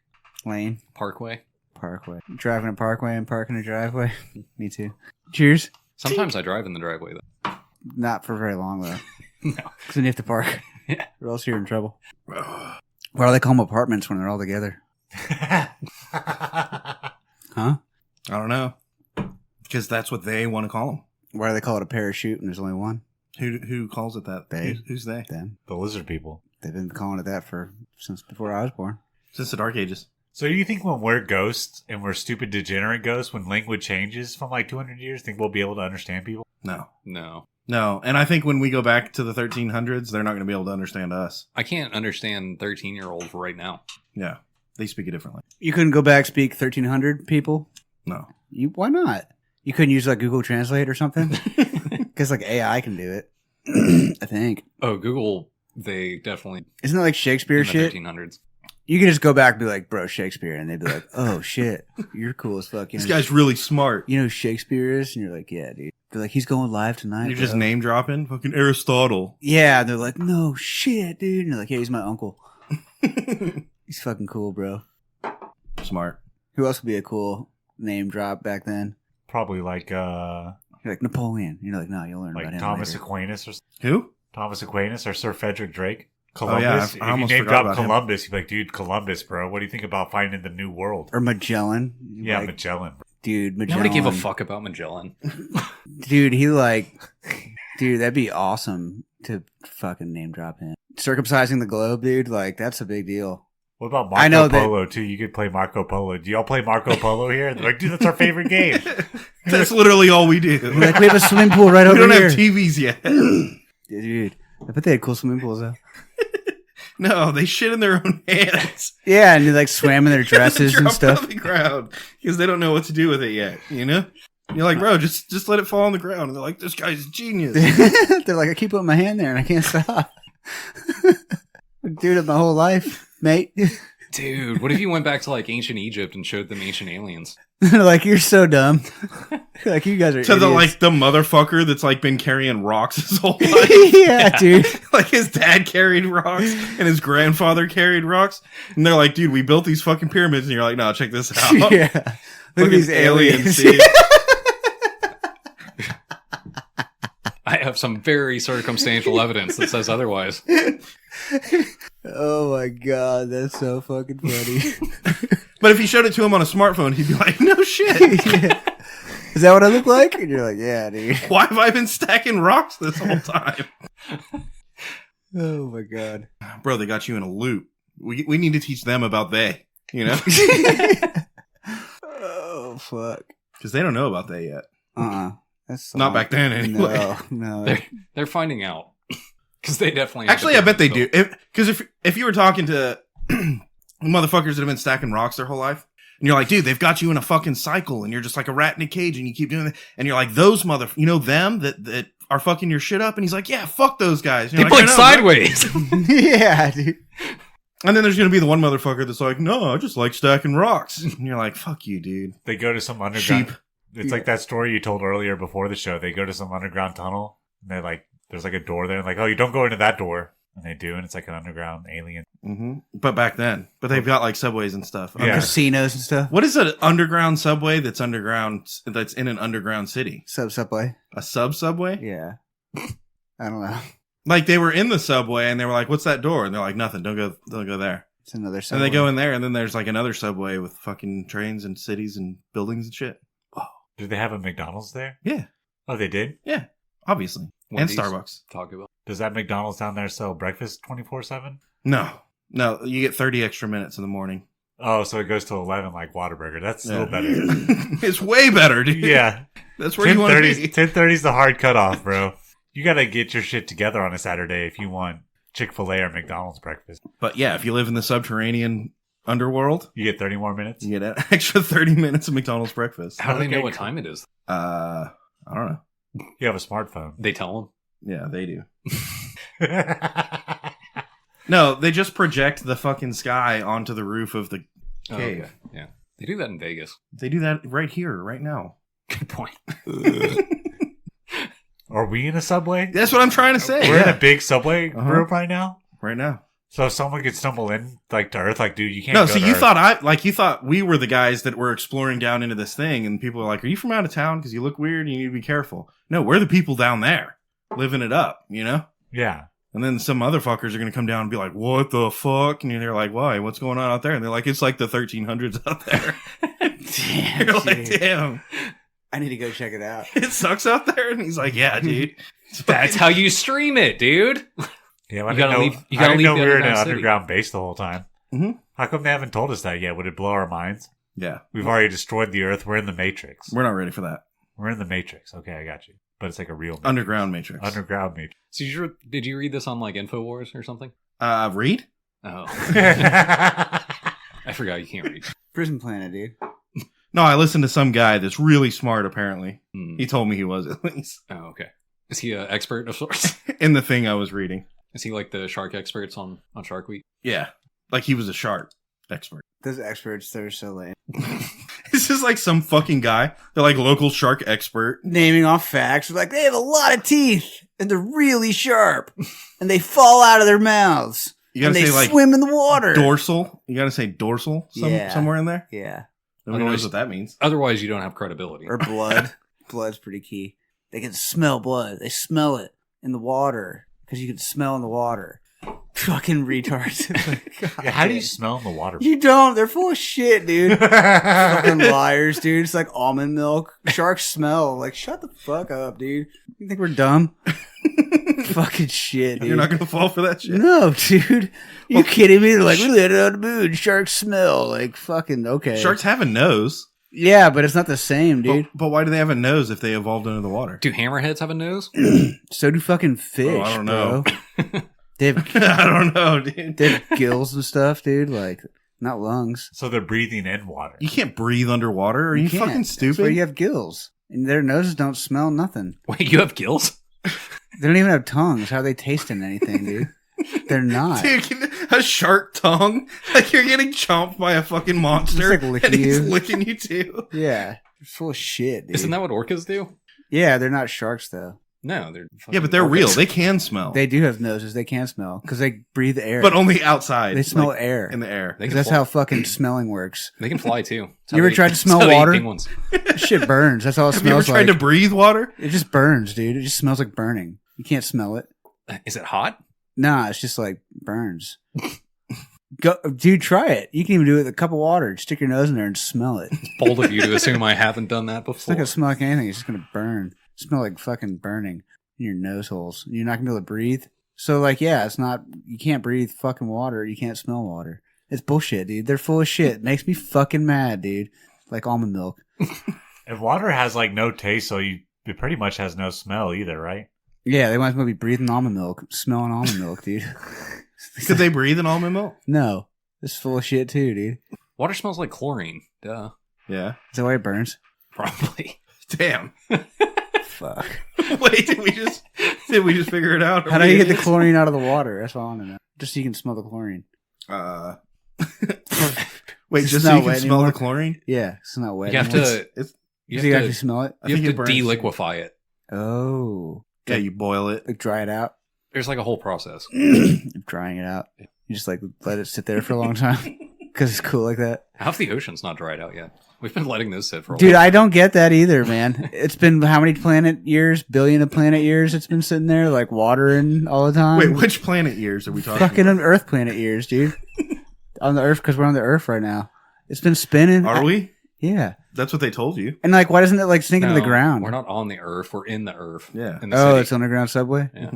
Lane. Parkway. Parkway. Driving a parkway and parking a driveway. Me too. Cheers. Sometimes I drive in the driveway though. Not for very long though. No. Because then you have to park. Yeah. Or else you're in trouble. Why do they call them apartments when they're all together? Huh? I don't know. Because that's what they want to call them. Why do they call it a parachute when there's only one? Who calls it that? They. Who's they? Them. The lizard people. They've been calling it that since before I was born. Since the Dark Ages. So you think when we're ghosts and we're stupid degenerate ghosts, when language changes from like 200 years, think we'll be able to understand people? No. No. And I think when we go back to the 1300s, they're not going to be able to understand us. I can't understand 13-year-olds right now. Yeah. They speak a different language. You couldn't go back speak 1300 people? No. Why not? You couldn't use like Google Translate or something? Because like AI can do it. I think. Oh, Google, they definitely Isn't that like Shakespeare in the shit? 1300s. You could just go back and be like, bro, Shakespeare. And they'd be like, oh shit, you're cool as fuck. You This know, guy's really smart. you know who Shakespeare is? And you're like, yeah, dude. They're like, he's going live tonight. You're just bro." name dropping? Fucking Aristotle. Yeah, they're like, no shit, dude. And they're like, yeah, he's my uncle. He's fucking cool, bro. Smart. Who else would be a cool name drop back then? Probably like You're like Napoleon. You're like, no, you'll learn about him Thomas later. Aquinas Who? Thomas Aquinas or Sir Frederick Drake. Oh, yeah, Columbus. I If you almost name forgot drop about him. Columbus, you'd be like, dude, Columbus, bro. What do you think about finding the new world? Or Magellan. Yeah, Like, Magellan. dude, Magellan. Nobody gave a fuck about Magellan. Dude, dude, that'd be awesome to fucking name drop him. Circumcising the globe, dude, like, that's a big deal. What about I know Marco that- Polo, too? You could play Marco Polo. Do y'all play Marco Polo here? They're like, dude, that's our favorite game. That's literally all we do. Like, we have a swimming pool right We over don't here. have TVs yet. Dude, I bet they had cool swimming pools, though. No, they shit in their own hands. Yeah, and they, like, swam in their dresses and Drop stuff. on the ground because they don't know what to do with it yet. You know, you're like, bro, just let it fall on the ground. And they're like, this guy's a genius. They're like, I keep putting my hand there and I can't stop. Dude, it my whole life, mate. Dude, what if you went back to like ancient Egypt and showed them ancient aliens? They're like, you're so dumb. Like, you guys are To the idiots. the motherfucker that's like been carrying rocks his whole life. Yeah, dude. Like his dad carried rocks and his grandfather carried rocks, and they're like, dude, we built these fucking pyramids, and you're like, no, check this out. Yeah. Look at Fucking these aliens. dude. I have some very circumstantial evidence that says otherwise. Oh my god, that's so fucking funny. But if you showed it to him on a smartphone, he'd be like, no shit. Yeah. Is that what I look like? And you're like, yeah, dude. Why have I been stacking rocks this whole time? Oh my god. Bro, they got you in a loop. We need to teach them about they, you know? Oh fuck. Because they don't know about that yet. That's not back then anyway. No. They're finding out. Because they definitely actually, I bet they do. Because if you were talking to motherfuckers that have been stacking rocks their whole life, and you're like, dude, they've got you in a fucking cycle, and you're just like a rat in a cage, and you keep doing it, and you're like, those them that are fucking your shit up, and he's like, yeah, fuck those guys. They blink sideways. Yeah, dude. And then there's gonna be the one motherfucker that's like, no, I just like stacking rocks, and you're like, fuck you, dude. They go to some underground. Sheep. It's like that story you told earlier before the show. They go to some underground tunnel, and they're like, there's like a door there, and like, oh, you don't go into that door. And they do, and it's like an underground alien. Mm-hmm. But back then. But they've got like subways and stuff. Yeah. Casinos and stuff. What is an underground subway that's underground, that's in an underground city? Subway. A subway? Yeah. I don't know. Like they were in the subway and they were like, what's that door? And they're like, nothing. Don't go there. It's another subway. And they go in there and then there's like another subway with fucking trains and cities and buildings and shit. Wow. Did they have a McDonald's there? Yeah. Oh, they did? Yeah. Obviously. Wendy's, and Starbucks. Talk about. Does that McDonald's down there sell breakfast 24/7? No, you get 30 extra minutes in the morning. Oh, so it goes to 11 like Whataburger. That's still better. It's way better, dude. Yeah. That's where you want to be. 10:30 is the hard cutoff, bro. You got to get your shit together on a Saturday if you want Chick-fil-A or McDonald's breakfast. But yeah, if you live in the subterranean underworld, you get 30 more minutes. You get an extra 30 minutes of McDonald's breakfast. How do they know what time it is? I don't know. You have a smartphone. They tell them? Yeah, they do. No, they just project the fucking sky onto the roof of the cave. Okay. Yeah. They do that in Vegas. They do that right here, right now. Good point. Are we in a subway? That's what I'm trying to say. We're in a big subway group right now? Right now. So if someone could stumble in like to Earth, like, dude, you can't No, go so to you Earth. thought we were the guys that were exploring down into this thing, and people were like, are you from out of town? Because you look weird and you need to be careful. No, we're the people down there, living it up, you know? Yeah. And then some motherfuckers are going to come down and be like, what the fuck? And they're like, why? What's going on out there? And they're like, it's like the 1300s out there. Damn, you're like, damn. I need to go check it out. It sucks out there? And he's like, yeah, dude. That's how you stream it, dude. Yeah, I didn't know we were in an city. underground base the whole time. Mm-hmm. How come they haven't told us that yet? Would it blow our minds? Yeah. We've already destroyed the Earth. We're in the Matrix. We're not ready for that. We're in the Matrix. Okay, I got you. But it's like a real Matrix. Underground Matrix. Underground Matrix. So did you read this on like InfoWars or something? Read? Oh. I forgot you can't read. Prison Planet, dude. No, I listened to some guy that's really smart, apparently. Hmm. He told me he was, at least. Oh, okay. Is he an expert of sorts? In the thing I was reading. Is he like the shark experts on Shark Week? Yeah. Like he was a shark expert. Those experts, they're so lame. This is like some fucking guy. They're like local shark expert. Naming off facts. Like, they have a lot of teeth, and they're really sharp, and they fall out of their mouths. You gotta and say they like swim in the water. Dorsal. You gotta say dorsal somewhere in there. Yeah. Nobody knows what that means. Otherwise, you don't have credibility. Or blood. Blood's pretty key. They can smell blood. They smell it in the water because you can smell in the water. Fucking retards. Yeah, how do you smell in the water? You don't. They're full of shit, dude. Fucking liars, dude. It's like almond milk. Sharks smell. Like, shut the fuck up, dude. You think we're dumb? Fucking shit, dude. You're not gonna fall for that shit. No, dude. You kidding me? They're like, we landed on the moon. Sharks smell. Like, fucking, okay. Sharks have a nose. Yeah, but it's not the same, dude. But why do they have a nose if they evolved into the water? Do hammerheads have a nose? So do fucking fish. I don't know. They have, I don't know, dude. they have gills and stuff, dude. Like, not lungs. So they're breathing in water. You can't breathe underwater. Are you can't. fucking stupid? That's why you have gills. And their noses don't smell nothing. Wait, you have gills? They don't even have tongues. How are they tasting anything, dude? They're not. Dude, a shark tongue? Like you're getting chomped by a fucking monster. It's like licking and he's you. licking you too. Yeah. They're full of shit, dude. Isn't that what orcas do? Yeah, they're not sharks, though. No, they're Yeah, but they're orcas. real. They can smell. They do have noses. They can smell because they breathe air. but only outside. they smell like, air. in the air. They 'Cause can that's fly. how fucking smelling works. They can fly too. That's You how ever they- tried to smell that's how they eat water? penguins. Shit burns. That's all it Have you ever smells tried like. to breathe water? It just burns, dude. It just smells like burning. You can't smell it. Is it hot? Nah, it's just like burns. Go, dude, try it. You can even do it with a cup of water. Just stick your nose in there and smell it. It's Bold of you to assume I haven't done that not before. gonna smell like anything. It's just gonna burn. Smell like fucking burning in your nose holes. You're not gonna be able to breathe. So like, yeah, it's not. You can't breathe fucking water. You can't smell water. It's bullshit, dude. They're full of shit. It makes me fucking mad, dude. Like almond milk. And water has like no taste, so it pretty much has no smell either, right? Yeah, they might as well be breathing almond milk, smelling almond milk, dude. Could they breathe in almond milk? No, it's full of shit too, dude. Water smells like chlorine. Duh. Yeah. Is that why it burns? Probably. Damn. Fuck. Wait, did we just figure it out? How do you get the chlorine out of the water? That's all I want to know. Just so you can smell the chlorine. Wait, It's just so not you can wet smell anymore? the chlorine? Yeah, it's not wet. You have anymore. to. It's, You Do you have actually to. smell it? I You think have it to burns. deliquify it. Oh. Yeah, you boil it. Like dry it out? There's like a whole process. Drying it out. You just like let it sit there for a long time? Because it's cool like that? Half the ocean's not dried out yet. We've been letting this sit for a Dude, while. I don't get that either, man. It's been how many planet years? Billion of planet years it's been sitting there like watering all the time? Wait, which planet years are we talking Fucking about? Earth planet years, dude. On the Earth, because we're on the Earth right now. It's been spinning. Are we? Yeah. That's what they told you. And like, why doesn't it like sink into the No, ground? We're not on the Earth. We're in the Earth. Yeah. In the Oh, city. it's underground subway? Yeah.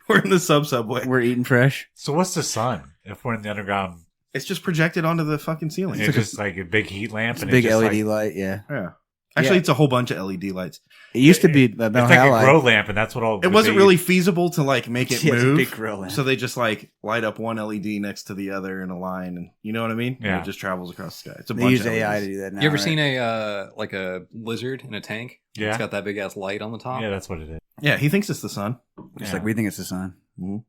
We're in the subway. We're eating fresh? So what's the sun if we're in the underground? It's just projected onto the fucking ceiling. It's just like a big heat lamp. It's a and big it's just LED like, light, yeah. Yeah. Actually, Yeah. it's a whole bunch of LED lights. It used to be It's like a grow lamp, and that's what all. It wasn't really feasible to like make it Yeah, it's a move. big grill lamp. So they just like light up one LED next to the other in a line, and you know what I mean? And Yeah. it just travels across the sky. It's a They bunch use of AI to LEDs. do that now. You ever right? seen a lizard in a tank? Yeah. It's got that big ass light on the top. Yeah, that's what it is. Yeah, he thinks it's the sun. It's Yeah. like we think it's the sun. And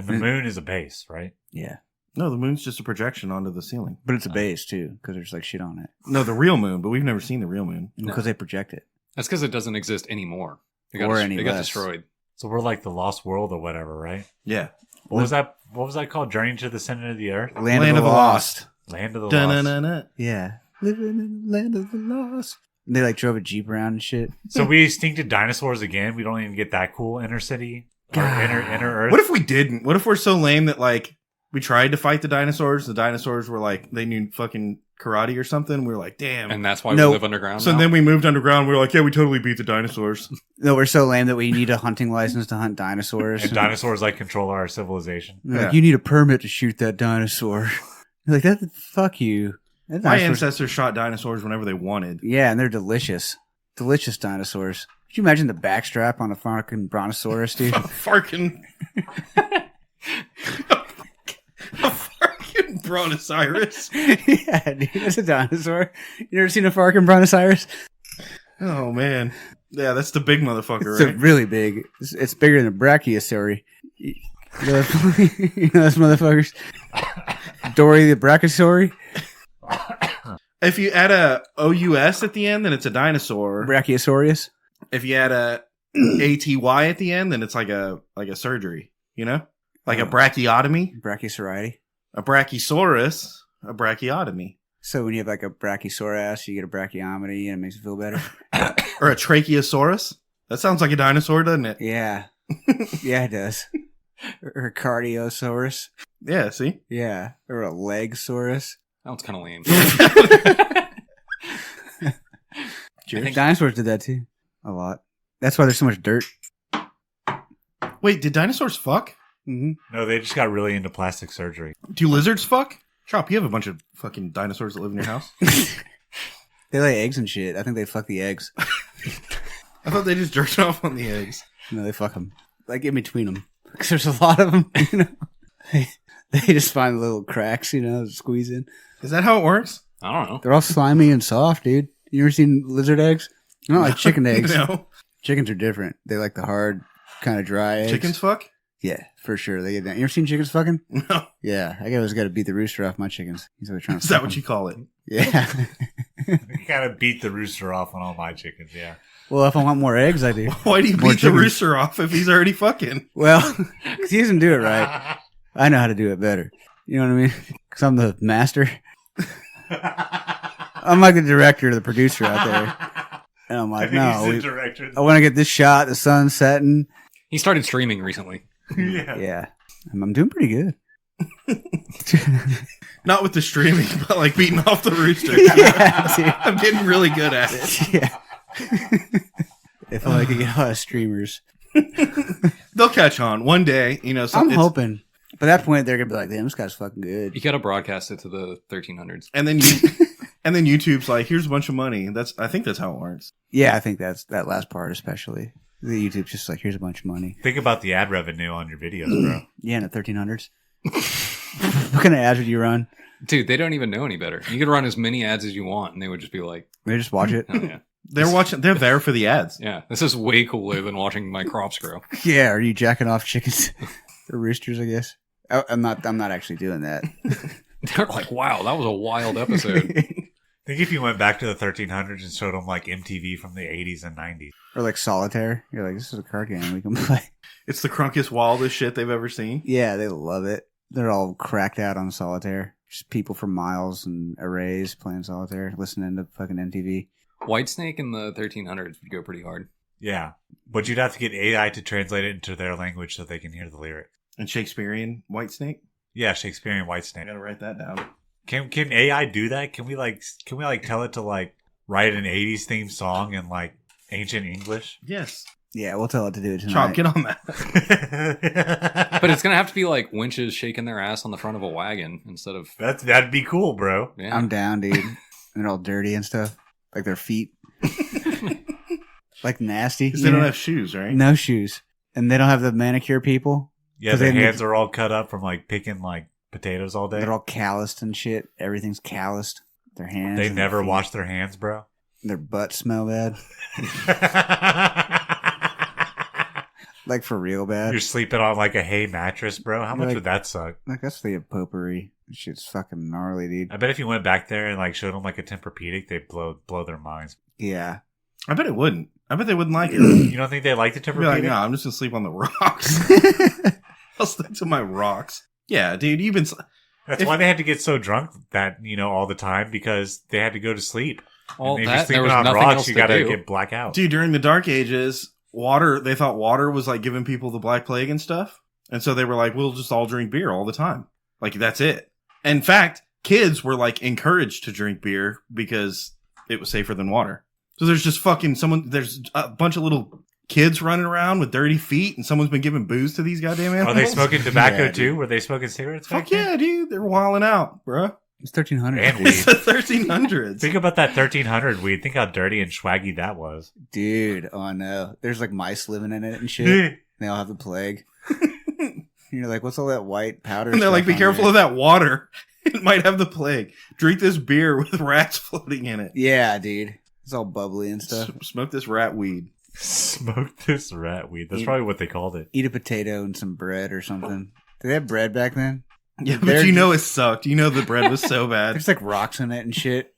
the moon is a base, right? Yeah. No, the moon's just a projection onto the ceiling. But it's a base too, because there's like shit on it. No, the real moon, but we've never seen the real moon. No. Because they project it. That's because it doesn't exist anymore. Or any it got less. destroyed. So we're like the lost world or whatever, right? Yeah. What was that? What was that called? Journey to the center of the earth, Land of the Lost. land of the lost. Dun-dun-dun-dun. Yeah. Living in the land of the lost. And they like drove a Jeep around and shit. So we extincted dinosaurs again. We don't even get that cool inner city or God. inner Earth. What if we didn't? What if we're so lame that like we tried to fight the dinosaurs were like they knew fucking karate or something? We were like, damn. And that's why No. we live underground. so now? then we moved underground. We were like, yeah, we totally beat the dinosaurs. No, we're so lame that we need a hunting license to hunt dinosaurs. and dinosaurs like control our civilization? They're like, Yeah. you need a permit to shoot that dinosaur. You're like, that, fuck you. That My dinosaur's- ancestors shot dinosaurs whenever they wanted. Yeah, and they're delicious. Delicious dinosaurs. Could you imagine the backstrap on a fucking brontosaurus, dude? Farkin. A fucking brontosaurus. Yeah, dude, that's a dinosaur. You ever seen a fucking brontosaurus? Oh man. Yeah, that's the big motherfucker, It's a right? really big. It's bigger than a brachiosaur. You know those motherfuckers? Dory the brachiosaur? If you add a OUS at the end, then it's a dinosaur. Brachiosaurus? If you add a ATY at the end, then it's like a surgery, you know? Like a brachiotomy, Brachiosauride. a brachiosaurus, a brachiotomy, So when you have like a brachiosaur ass, you get a brachiotomy and it makes you feel better? or a tracheosaurus. That sounds like a dinosaur, doesn't it? Yeah. Yeah, it does. Or a cardiosaurus. Yeah, see? Yeah. Or a legsaurus. That one's kind of lame. I think dinosaurs did that too. A lot. That's why there's so much dirt. Wait, did dinosaurs fuck? Mm-hmm. No, they just got really into plastic surgery. Do lizards fuck? Chop, you have a bunch of fucking dinosaurs that live in your house. They lay eggs and shit. I think they fuck the eggs. I thought they just jerked off on the eggs. No, they fuck them. Like in between them. Because there's a lot of them, you know. They just find little cracks, you know, squeeze in. Is that how it works? I don't know. They're all slimy and soft, dude. You ever seen lizard eggs? Not like chicken eggs. No. Chickens are different. They like the hard, kind of dry eggs. Chickens fuck? Yeah, for sure. They get down. You ever seen chickens fucking? No. Yeah, I always got to beat the rooster off my chickens. He's always trying to Is that fuck what 'em. you call it? Yeah. You gotta beat the rooster off on all my chickens. Yeah. Well, if I want more eggs, I do. Why do you More beat the chickens. rooster off if he's already fucking? Well, because he doesn't do it right. I know how to do it better. You know what I mean? Because I'm the master. I'm like the director, the producer out there. And I'm like, no, He's the director. I want to get this shot, the sun setting. He started streaming recently. Yeah. Yeah. I'm doing pretty good. Not with the streaming, but like beating off the rooster. Yeah, dude. I'm getting really good at it. Yeah. If only I could get a lot of streamers. They'll catch on one day, you know. I'm hoping. By that point, they're going to be like, damn, this guy's fucking good. You gotta broadcast it to the 1300s. And then And then YouTube's like, here's a bunch of money. I think that's how it works. Yeah, I think that's that last part especially. The YouTube's just like, here's a bunch of money. Think about the ad revenue on your videos, bro. Yeah, in the 1300s. What kind of ads would you run? Dude, they don't even know any better. You could run as many ads as you want, and they would just be like, They just watch it. oh, yeah. They're there for the ads. Yeah, this is way cooler than watching my crops grow. Yeah, are you jacking off chickens or roosters? I guess I'm not actually doing that. They're like, wow, that was a wild episode. Think if you went back to the 1300s and showed them like MTV from the 80s and 90s. Or like solitaire. You're like, this is a card game we can play. It's the crunkest, wildest shit they've ever seen. Yeah, they love it. They're all cracked out on solitaire. Just people from miles and arrays playing solitaire, listening to fucking MTV. Whitesnake in the 1300s would go pretty hard. Yeah. But you'd have to get AI to translate it into their language so they can hear the lyrics. And Shakespearean Whitesnake. Yeah, Shakespearean I Whitesnake. gotta write that down. Can AI do that? Can we tell it to like write an 80s theme song in like ancient English? Yes. Yeah, we'll tell it to do it tonight. Chop, get on that. But it's going to have to be like winches shaking their ass on the front of a wagon instead of... That'd be cool, bro. Yeah. I'm down, dude. And they're all dirty and stuff. Like their feet. Like nasty. Because they don't have shoes, right? No shoes. And they don't have the manicure people. Yeah, 'Cause their they- hands are all cut up from like picking like potatoes all day. They're all calloused and shit. Everything's calloused. Their hands. They and their never feet. wash their hands, bro. Their butts smell bad. Like for real bad. You're sleeping on like a hay mattress, bro. How much Like- would that suck? Like that's the potpourri. That shit's fucking gnarly, dude. I bet if you went back there and like showed them like a Tempur-Pedic, they'd blow their minds. Yeah. I bet it wouldn't. I bet they wouldn't like it. You don't think they like the I'd be like, Tempur-Pedic? no, I'm just gonna sleep on the rocks. I'll stick to my rocks. Yeah, dude, you've been. That's why they had to get so drunk that all the time because they had to go to sleep. All And if that, you're there sleeping was on nothing rocks, else you to gotta do. get blackout. Dude, during the Dark Ages, they thought water was like giving people the Black Plague and stuff. And so they were like, we'll just all drink beer all the time. Like, that's it. In fact, kids were like encouraged to drink beer because it was safer than water. So there's just there's a bunch of little kids running around with dirty feet and someone's been giving booze to these goddamn animals. Are they smoking tobacco Yeah, too? dude. Were they smoking cigarettes? Fuck back then? yeah, dude. They're wilding out, bruh. It's 1300. And It's weed. the 1300s. Think about that 1300 weed. Think how dirty and swaggy that was. Dude, oh no. There's like mice living in it and shit. They all have the plague. You're like, what's all that white powder? And they're like, stuff be on careful there?" of that water. It might have the plague. Drink this beer with rats floating in it. Yeah, dude. It's all bubbly and stuff. Smoke this rat weed. Smoke this rat weed. That's probably what they called it. Eat a potato and some bread or something. Did they have bread back then? Yeah, They're but you know it just- sucked. You know the bread was so bad. There's like rocks in it and shit.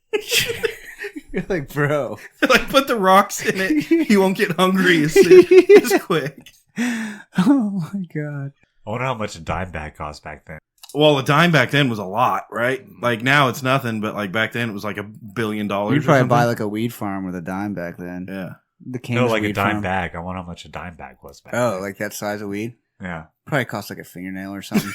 You're like, bro. Like, put the rocks in it. You won't get hungry as quick. Oh my god. I wonder how much a dime bag cost back then. Well, a dime back then was a lot, right? Like now it's nothing, but like back then it was like $1 billion. You'd or probably something. buy like a weed farm with a dime back then. Yeah. The King's No, like a weed dime farm. bag. I wonder how much a dime bag was back Oh, then. like that size of weed? Yeah. Probably cost like a fingernail or something.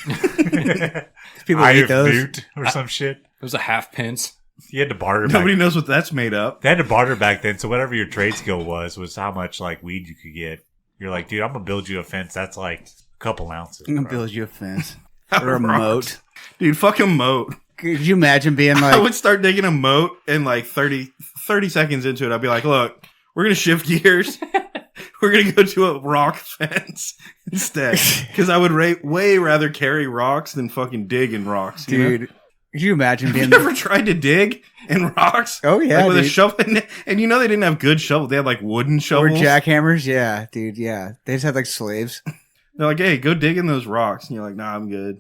People Eye eat of those. boot or some shit. It was a half pence. You had to barter back. Nobody knows what that's made up. They had to barter back then, so whatever your trade skill was how much like weed you could get. You're like, dude, I'm gonna build you a fence that's like a couple ounces. I'm gonna bro. build you a fence. Out Or a of rocks. moat. Dude, fuck a moat. Could you imagine being I like, would start digging a moat and like 30 seconds into it, I'd be like, look, we're going to shift gears. We're going to go to a rock fence instead. Because I would way rather carry rocks than fucking dig in rocks. You know? dude, could you imagine Have being you ever tried to dig in rocks? Oh, yeah, Like with a dude. shovel. And you know they didn't have good shovels. They had like wooden or shovels. jackhammers? Yeah, dude, yeah. They just had like slaves. They're like, hey, go dig in those rocks. And you're like, nah, I'm good.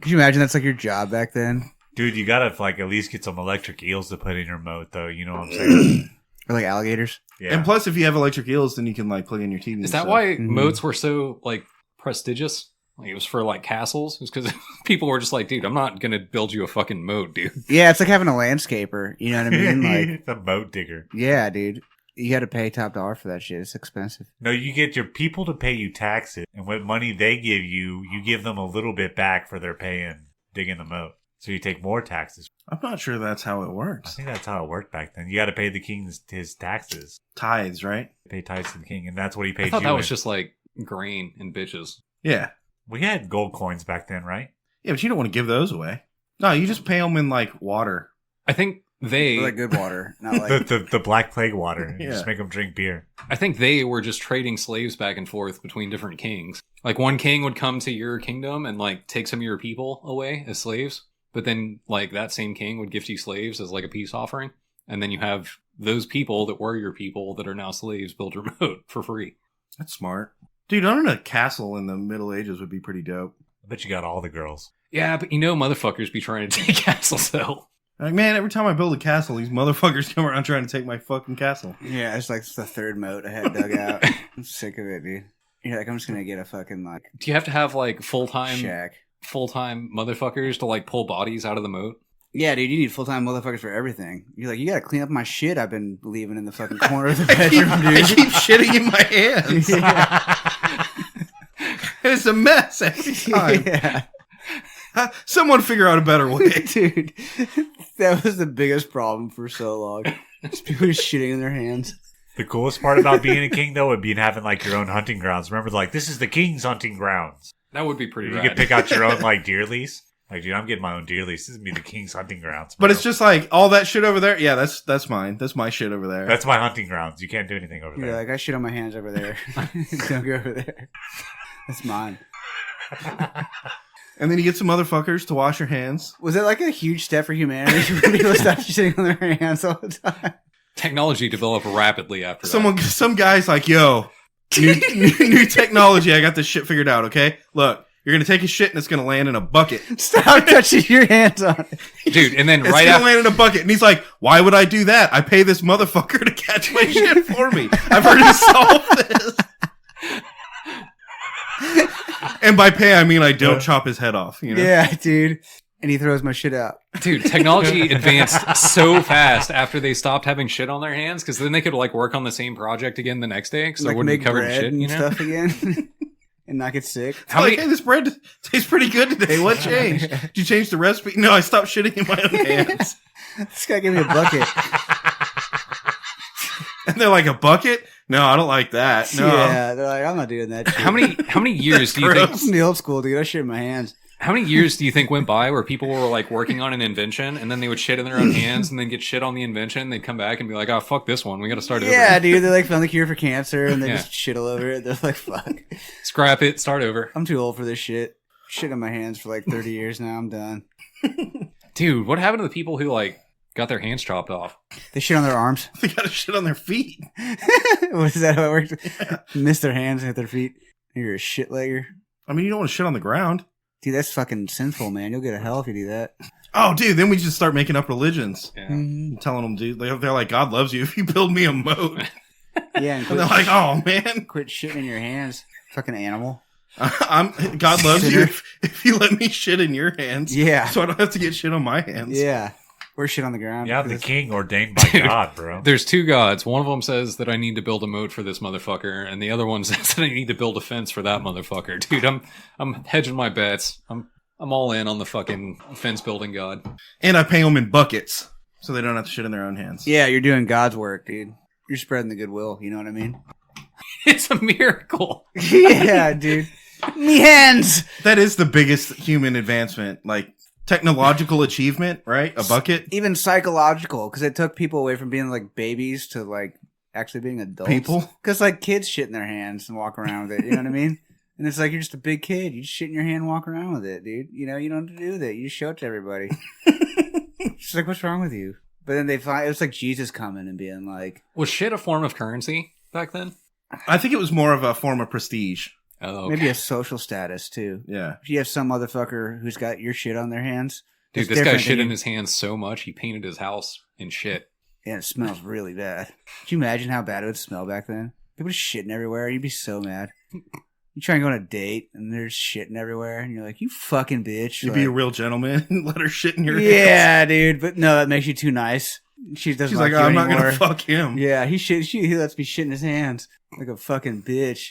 Could you imagine that's like your job back then? Dude, you gotta like at least get some electric eels to put in your moat, though. You know what I'm saying? Or like alligators? Yeah. And plus, if you have electric eels, then you can like plug in your TV. Is that why moats were so like prestigious? Like it was for like castles? It was because people were just like, dude, I'm not gonna build you a fucking moat, dude. Yeah, it's like having a landscaper. You know what I mean? Like, the moat digger. yeah, dude. You got to pay top dollar for that shit. It's expensive. No, you get your people to pay you taxes, and what money they give you, you give them a little bit back for their paying digging the moat. So you take more taxes. I'm not sure that's how it I works. think that's how it worked back then. You got to pay the king his taxes. Tithes, right? Pay tithes to the king, and that's what he paid I thought you. that was in. just like grain and bitches. Yeah. We had gold coins back then, right? Yeah, but you don't want to give those away. No, you just pay them in like water. I think they like good water, not like the Black Plague water. You Yeah. just make them drink beer. I think they were just trading slaves back and forth between different kings. Like one king would come to your kingdom and like take some of your people away as slaves, but then like that same king would gift you slaves as like a peace offering, and then you have those people that were your people that are now slaves build remote for free. That's smart. Dude, owning a castle in the Middle Ages would be pretty dope. I bet you got all the girls. Yeah, but motherfuckers be trying to take castles though. Like, man, every time I build a castle, these motherfuckers come around trying to take my fucking castle. yeah, it's like the third moat I had dug out. I'm sick of it, dude. You're like, I'm just gonna get a fucking like Do you have to have like full-time shack. motherfuckers to like pull bodies out of the moat? Yeah, dude, you need full-time motherfuckers for everything. You're like, you gotta clean up my shit I've been leaving in the fucking corner of the bedroom, I dude. keep shitting in my hands. And it's a mess every time. Yeah. Someone figure out a better way. Dude, that was the biggest problem for so long. Just people just shitting in their hands. The coolest part about being a king, though, would be having like your own hunting grounds. Remember, like, this is the king's hunting grounds. That would be pretty You rad. could pick out your own like deer lease. Like, dude, I'm getting my own deer lease. This is me, the king's hunting grounds. But bro. it's just like all that shit over there. Yeah, that's mine. That's my shit over there. That's my hunting grounds. You can't do anything over You're there. like, I shit on my hands over there. Don't go over there. That's mine. And then you get some motherfuckers to wash your hands. Was it like a huge step for humanity when people stopped shitting on their hands all the time? Technology developed rapidly after that. Some guy's like, yo, new technology. I got this shit figured out. Okay, look, you're gonna take a shit and it's gonna land in a bucket. Stop touching your hands on it. Dude, and then It's right gonna after land in a bucket. And he's like, why would I do that? I pay this motherfucker to catch my shit for me. I've already solved this. And by pay, I mean I don't chop his head off. You know? Yeah, dude. And he throws my shit out. Dude, technology advanced so fast after they stopped having shit on their hands, because then they could like work on the same project again the next day, so Like it wouldn't make be covered in bread shit, and you know? stuff again. And not get sick. How like, hey, this bread tastes pretty good today. What changed? Did you change the recipe? No, I stopped shitting in my own hands. This guy gave me a bucket. And they're like, a bucket? No, I don't like that. No. Yeah, they're like, I'm not doing that shit. How many years do you think I'm from the old school, dude. I shit in my hands. how many years do you think went by where people were like working on an invention and then they would shit in their own hands and then get shit on the invention, they'd come back and be like, oh fuck this one, we gotta start over. Yeah, dude. They like found the cure for cancer and they Yeah. just shit all over it. They're like, fuck. Scrap it, start over. I'm too old for this shit. Shit in my hands for like 30 years now. I'm done. Dude, what happened to the people who like got their hands chopped off? They shit on their arms. They got shit on their feet. Is that how it works? Miss their hands and hit their feet. You're a shit legger. I mean, you don't want to shit on the ground. Dude, that's fucking sinful, man. You'll go to hell if you do that. Oh, dude, then we just start making up religions. Yeah. Mhm. Telling them, dude, they're like, God loves you if you build me a moat. Yeah, and And they're like, oh, man, quit shitting in your hands. Fucking animal. God loves you if you let me shit in your hands. Yeah. So I don't have to get shit on my hands. Yeah. Or shit on the ground. Yeah, the 'Cause king ordained by God, bro. There's two gods. One of them says that I need to build a moat for this motherfucker, and the other one says that I need to build a fence for that motherfucker. Dude, I'm hedging my bets. I'm all in on the fucking fence building god. And I pay them in buckets so they don't have to shit in their own hands. Yeah, you're doing God's work, dude. You're spreading the goodwill. You know what I mean? It's a miracle. Yeah, dude. Me hands. That is the biggest human advancement, like technological achievement, right? A bucket. Even psychological, because it took people away from being like babies to like actually being adults. People? Because like kids shit in their hands and walk around with it. You know what I mean? And it's like you're just a big kid. You just shit in your hand and walk around with it, dude. You know, you don't have to do that. You just show it to everybody. She's like, what's wrong with you? But then they find it was like Jesus coming and being like, Was shit a form of currency back then? I think it was more of a form of prestige. Oh, okay. maybe a social status too. Yeah. If you have some motherfucker who's got your shit on their hands, Dude, it's this guy different shit than in you- his hands so much he painted his house in shit. Yeah, it smells really bad. Could you imagine how bad it would smell back then? People just shitting everywhere. You'd be so mad. You try and go on a date and there's shitting everywhere, and you're like, "You fucking bitch!" You'd Like, be a real gentleman and let her shit in your hands. yeah, dude. But no, that makes you too nice. She doesn't She's like like, you I'm not anymore. going to fuck him. Yeah, he lets me shit in his hands like a fucking bitch.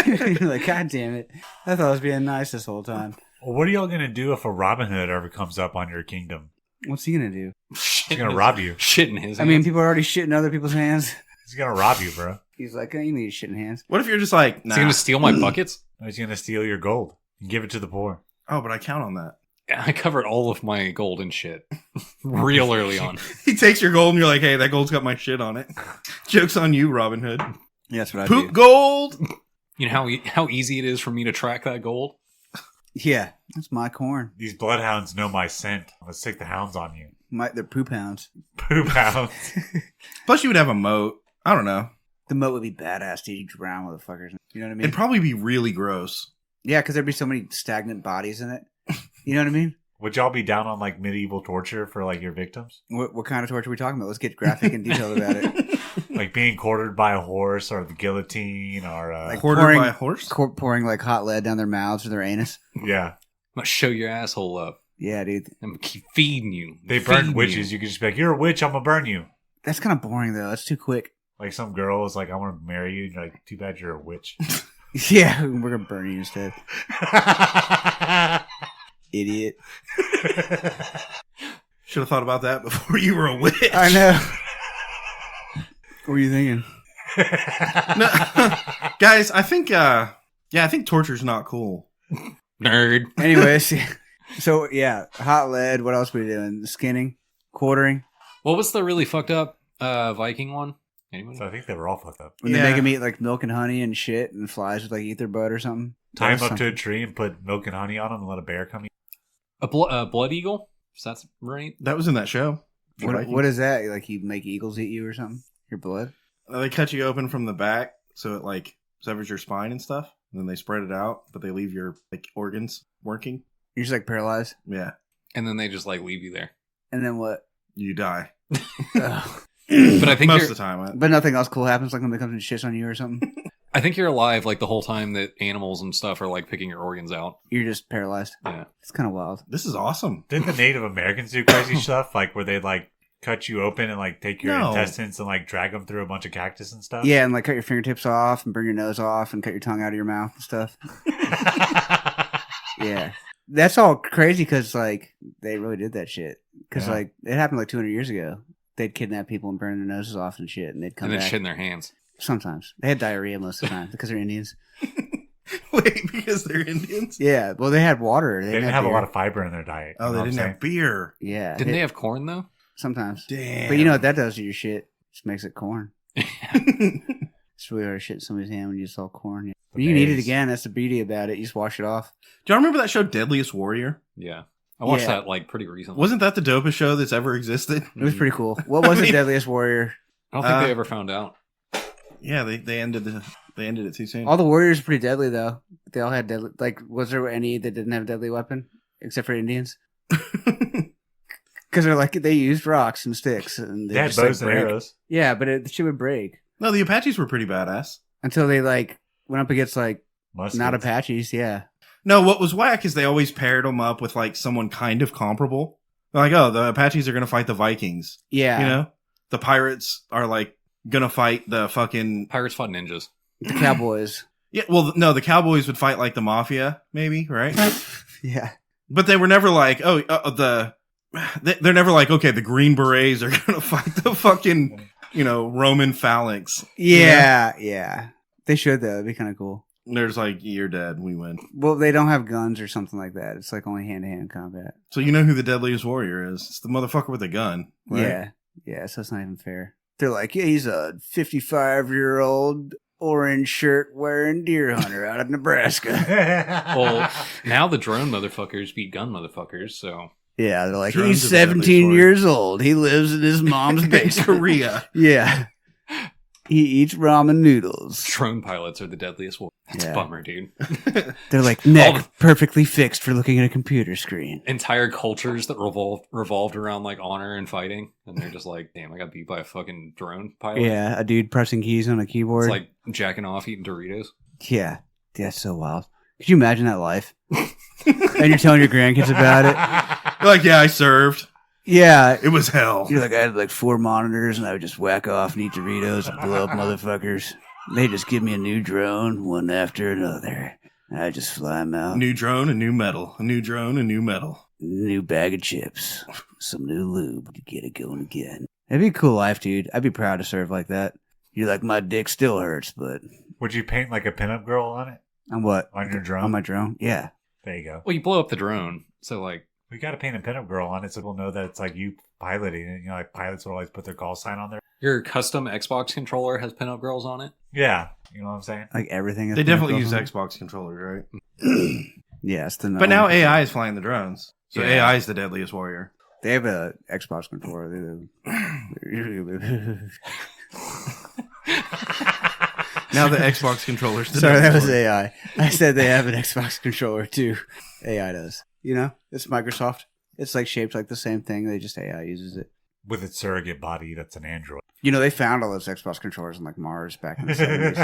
You're like, God damn it! I thought I was being nice this whole time. Well, what are y'all gonna do if a Robin Hood ever comes up on your kingdom? What's he gonna do? He's gonna rob you. Shit in his hands. I mean, people are already shitting in other people's hands. He's gonna rob you, bro. He's like, you need shit in hands. What if you're just like, Is nah. he gonna steal my buckets? He's gonna steal your gold and give it to the poor. Oh, but I count on that. I covered all of my gold in shit. real early on. He takes your gold and you're like, hey, that gold's got my shit on it. Joke's on you, Robin Hood. Yeah, that's what I Poop do. gold! You know how easy it is for me to track that gold? Yeah, that's my corn. These bloodhounds know my scent. I'm gonna stick the hounds on you. They're poop hounds. Poop hounds. Plus, you would have a moat. I don't know. The moat would be badass, dude. You drown motherfuckers. You know what I mean? It'd probably be really gross. Yeah, because there'd be so many stagnant bodies in it. You know what I mean? Would y'all be down on like medieval torture for like your victims? What kind of torture are we talking about? Let's get graphic and detailed about it. Like being quartered by a horse or the guillotine or Like Quartered by a horse? Pouring like hot lead down their mouths or their anus. yeah. I'm gonna show your asshole up. Yeah, dude. I'm gonna keep feeding you. They burn Feeding witches. You could just be like, "You're a witch. I'm gonna burn you." That's kind of boring though. That's too quick. Like some girl is like, "I want to marry you." And you're like, "Too bad you're a witch." Yeah, we're gonna burn you instead. Idiot. Should have thought about that before you were a witch. I know. What were you thinking? No, guys, I think torture's not cool. Nerd. Anyways, so yeah, hot lead. What else were we doing? Skinning, quartering. What was the really fucked up Viking one? Anyone? So I think they were all fucked up. When Yeah. they make them eat like milk and honey and shit, and flies would like eat their butt or something. Tie Or him up to something. a tree and put milk and honey on him and let a bear come eat. A blood eagle? Is that right? That was in that show. What is that? Like you make eagles eat you or something? Your blood? They cut you open from the back, so it like severs your spine and stuff. And then they spread it out, but they leave your like organs working. You're just like paralyzed, Yeah, And then they just like leave you there. and then what? you die. Ugh. But I think Most you're, of the time. But nothing else cool happens. Like when they comes and shits on you or something. I think you're alive like the whole time that animals and stuff are like picking your organs out. You're just paralyzed. Yeah. It's kind of wild. This is awesome. Didn't the Native Americans do crazy stuff like where they like cut you open and like take your No. intestines and like drag them through a bunch of cactus and stuff? Yeah, and like cut your fingertips off and burn your nose off and cut your tongue out of your mouth and stuff. Yeah. That's all crazy because like they really did that shit. Because Yeah. like it happened like 200 years ago. They'd kidnap people and burn their noses off and shit, and they'd come And then back. shit in their hands. Sometimes they had diarrhea most of the time because they're Indians. Wait, because they're Indians? Yeah, well, they had water. They didn't have a beer. lot of fiber in their diet. Oh, you know they what I'm didn't saying? have beer. Yeah, Didn't they have corn though? sometimes? Damn. But you know what that does to your shit? Just makes it corn. It's really hard to shit in somebody's hand when you just all corn. Yeah. The You can eat it berries. again. That's the beauty about it. You just wash it off. Do y'all remember that show, Deadliest Warrior? Yeah. I watched Yeah. that like pretty recently. Wasn't that the dopest show that's ever existed? It was pretty cool. What was I the mean- Deadliest Warrior? I don't think Uh, they ever found out. Yeah, they ended it too soon. All the warriors are pretty deadly though. They all had deadly. Like, was there any that didn't have a deadly weapon except for Indians? Because they're like they used rocks and sticks and They had just, like, bows and break. arrows. Yeah, but the shit would break No, the Apaches were pretty badass. until they like went up against like Muskets. not Apaches. Yeah, No, what was whack is they always paired them up with like someone kind of comparable. They're like, oh, the Apaches are gonna fight the Vikings. yeah. You know, the pirates are like gonna fight the fucking Pirates fought ninjas. The Cowboys. yeah. Well, no, the Cowboys would fight like the mafia, maybe, right? Yeah, But they were never like, oh, they're never like, okay, the Green Berets are gonna fight the fucking, Roman phalanx. yeah. They should though. It'd be kind of cool. They're just like, you're dead, we win. Well, they don't have guns or something like that. It's like only hand to hand combat. So you know who the deadliest warrior is? It's the motherfucker with a gun. Right? Yeah. So it's not even fair. They're like, yeah, he's a 55-year-old orange shirt wearing deer hunter out of Nebraska. Well, now the drone motherfuckers beat gun motherfuckers, so Yeah, they're like, Drones he's are the deadliest 17 warrior. years old. He lives in his mom's In basement. Korea. Yeah. He eats ramen noodles. drone pilots are the deadliest war. That's Yeah. a bummer, dude. They're like, All neck the- perfectly fixed for looking at a computer screen. Entire cultures that revolved around like honor and fighting, and they're just like, damn, I got beat by a fucking drone pilot. Yeah, a dude pressing keys on a keyboard. It's like jacking off eating Doritos. Yeah, that's so wild. Could you imagine that life? And you're telling your grandkids about it? You're like, yeah, I served. Yeah. It was hell. You're like, I had like 4 monitors and I would just whack off and eat Doritos and blow up motherfuckers. They just give me a new drone, one after another. And I just fly them out. New drone, a new medal. A new drone, a new medal. New bag of chips. Some new lube to get it going again. It'd be a cool life, dude. I'd be proud to serve like that. You're like, my dick still hurts, but... Would you paint like a pinup girl on it? On what? On your drone? On my drone? Yeah. There you go. Well, you blow up the drone, so like We got to paint a pinup girl on it so people know that it's like you piloting it. You know, like pilots would always put their call sign on there. Your custom Xbox controller has pinup girls on it? Yeah. You know what I'm saying? Like everything. is They definitely built use on? Xbox controllers, right? Yeah, it's the But now AI is flying the drones. So Yeah. AI is the deadliest warrior. they have a Xbox controller. Now the Xbox controllers. the Sorry, that deadliest was warrior. AI. I said they have an Xbox controller too. AI does. You know, it's Microsoft. It's like shaped like the same thing. They just AI uses it. With its surrogate body that's an android. You know, they found all those Xbox controllers in like Mars back in the 70s.